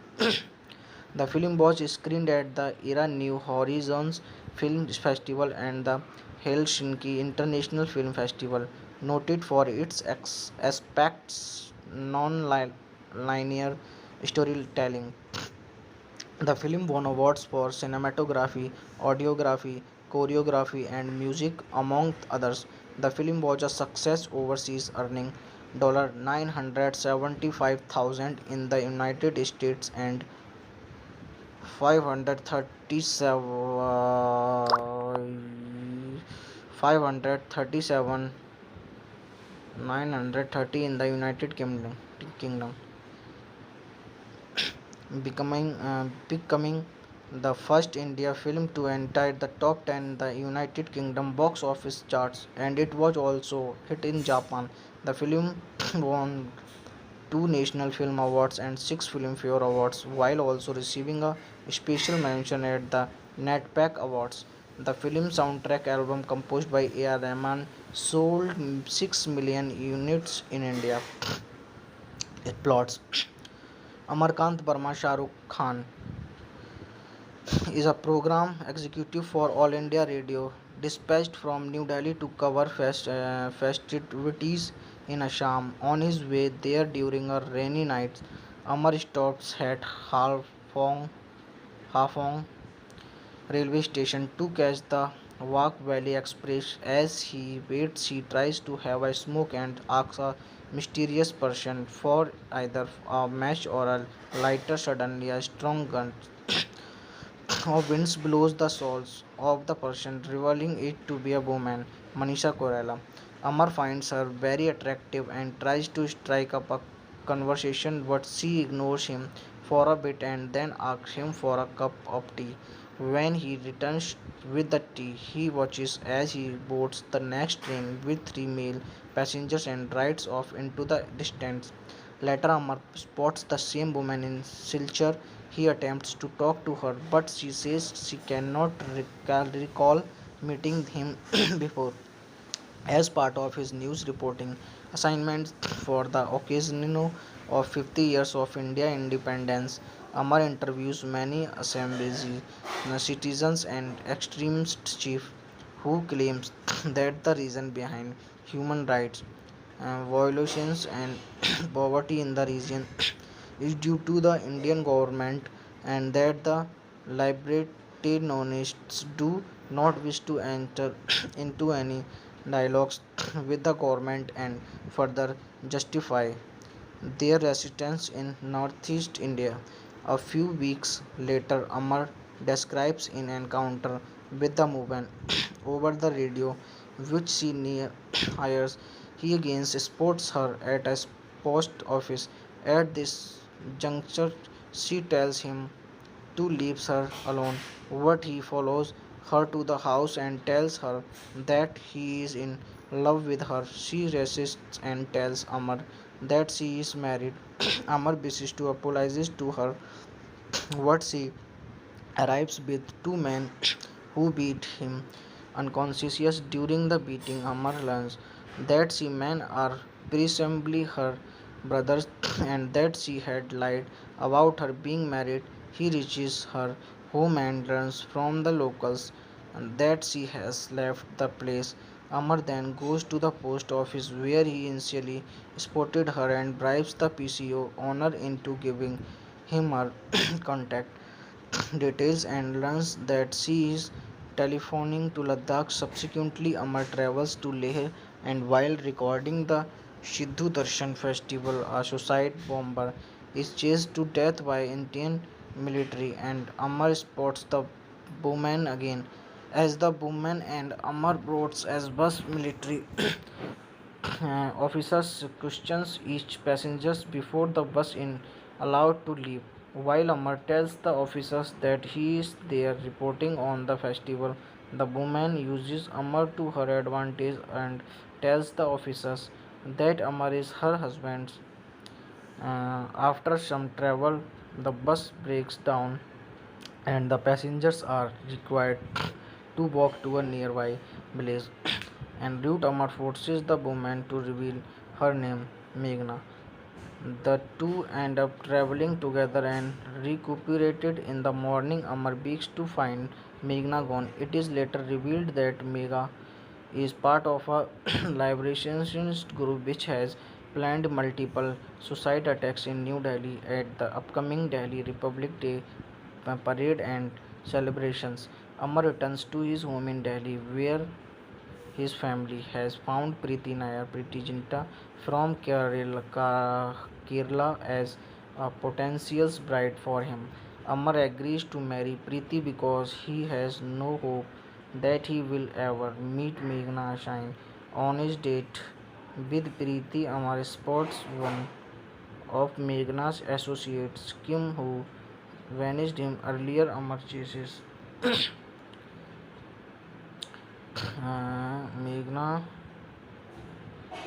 S1: The film was screened at the Era New Horizons Film Festival and the Helsinki International Film Festival, noted for its aspects non-linear storytelling. The film won awards for cinematography, audiography, choreography, and music, among others. The film was a success overseas, earning $975,000 in the United States and 537 930 in the United Kingdom, becoming the first India film to enter the top 10 in the United Kingdom box office charts, and it was also hit in Japan. The film won two National Film Awards and six Filmfare Awards, while also receiving a special mention at the NetPack Awards. The film soundtrack album composed by A.R. Rahman sold 6 million units in India. It plots Amarkant Burma Shah Rukh Khan is a program executive for All India Radio, dispatched from New Delhi to cover festivities in Assam. On his way there during a rainy night, Amar stops at Hafong railway station to catch the Wak Valley Express. As he waits, he tries to have a smoke and asks a mysterious person for either a match or a lighter. Suddenly, a strong gun of winds blows the souls of the person, revealing it to be a woman, Manisha Koirala. Amar finds her very attractive and tries to strike up a conversation, but she ignores him for a bit and then asks him for a cup of tea. When he returns with the tea, he watches as he boards the next train with three male passengers and rides off into the distance. Later, Amar spots the same woman in Silchar. He attempts to talk to her, but she says she cannot recall meeting him before. As part of his news reporting assignments for the occasion of 50 years of India independence, Amar interviews many assemblies, citizens and extremist chiefs who claims that the reason behind human rights violations and poverty in the region is due to the Indian government, and that the libertarianists do not wish to enter into any dialogues with the government and further justify their residence in northeast India. A few weeks later, Amar describes an encounter with the movement over the radio, which she hires. He again spots her at a post office. At this juncture, she tells him to leave her alone, but he follows her to the house and tells her that he is in love with her. She resists and tells Amar that she is married. Amar wishes to apologize to her, but she arrives with two men who beat him unconscious. During the beating, Amar learns that the men are presumably her brothers and that she had lied about her being married. He reaches her home and learns from the locals that she has left the place. Amar then goes to the post office where he initially spotted her and bribes the PCO owner into giving him her contact details and learns that she is telephoning to Ladakh. Subsequently, Amar travels to Leh and while recording the Sidhu Darshan festival, a suicide bomber is chased to death by Indian military and Amar spots the Bowman again. As the Bowman and Amar boats as bus military officers questions each passengers before the bus is allowed to leave. While Amar tells the officers that he is there reporting on the festival, the woman uses Amar to her advantage and tells the officers that Amar is her husband. After some travel, the bus breaks down and the passengers are required to walk to a nearby village. And Root Amar forces the woman to reveal her name, Meghna. The two end up traveling together and recuperated in the morning. Amar begs to find Meghna gone. It is later revealed that Megha is part of a liberationist group which has planned multiple suicide attacks in New Delhi at the upcoming Delhi Republic Day parade and celebrations. Amar returns to his home in Delhi where his family has found Preeti Nair, Preeti Jinta from Kerala as a potential bride for him. Amar agrees to marry Preeti because he has no hope that he will ever meet Meghna Shine. On his date with Preeti, Amar spots one of Meghna's associates, Kim, who vanished him earlier. Amar chases Meghna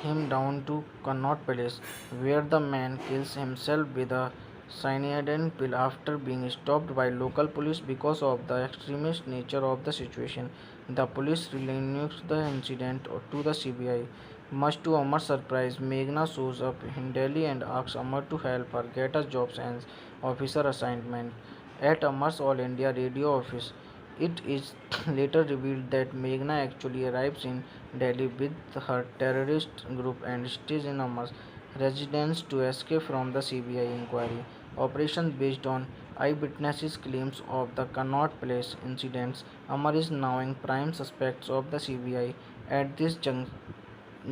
S1: him down to Connaught Palace, where the man kills himself with a cyanide pill after being stopped by local police because of the extremist nature of the situation. The police relinquish the incident to the CBI. Much to Amar's surprise, Meghna shows up in Delhi and asks Amar to help her get a job as officer assignment at Amar's All India Radio office. It is later revealed that Meghna actually arrives in Delhi with her terrorist group and stays in Amar's residence to escape from the CBI inquiry operation based on eyewitnesses' claims of the Connaught Place incidents. Amar is now in prime suspects of the CBI. At this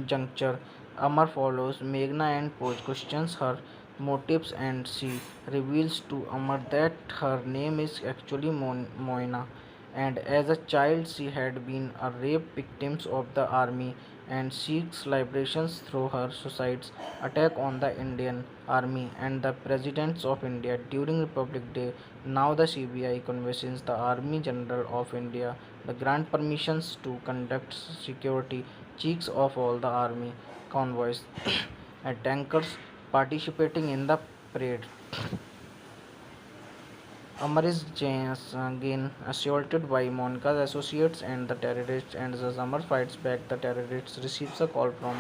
S1: juncture, Amar follows Meghna and Poj questions her motives and she reveals to Amar that her name is actually Moina and as a child she had been a rape victim of the army and seeks liberations through her suicide's attack on the Indian army and the presidents of India during Republic Day. Now the CBI convinces the Army General of India the grant permissions to conduct security checks of all the army convoys and tankers participating in the parade. Amar is again assaulted by Monica's associates and the terrorists, and as Amar fights back, the terrorists receives a call from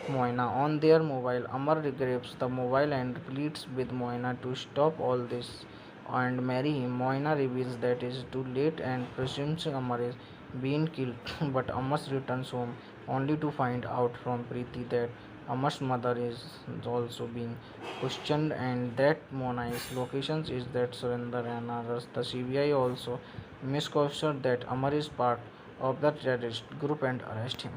S1: Moina on their mobile. Amar grabs the mobile and pleads with Moina to stop all this and marry him. Moina reveals that it is too late and presumes Amar is being killed, but Amar returns home only to find out from Preeti that Amar's mother is also being questioned and that Monai's location is that Surrender and others. The CBI also misconstrued that Amar is part of the terrorist group and arrest him.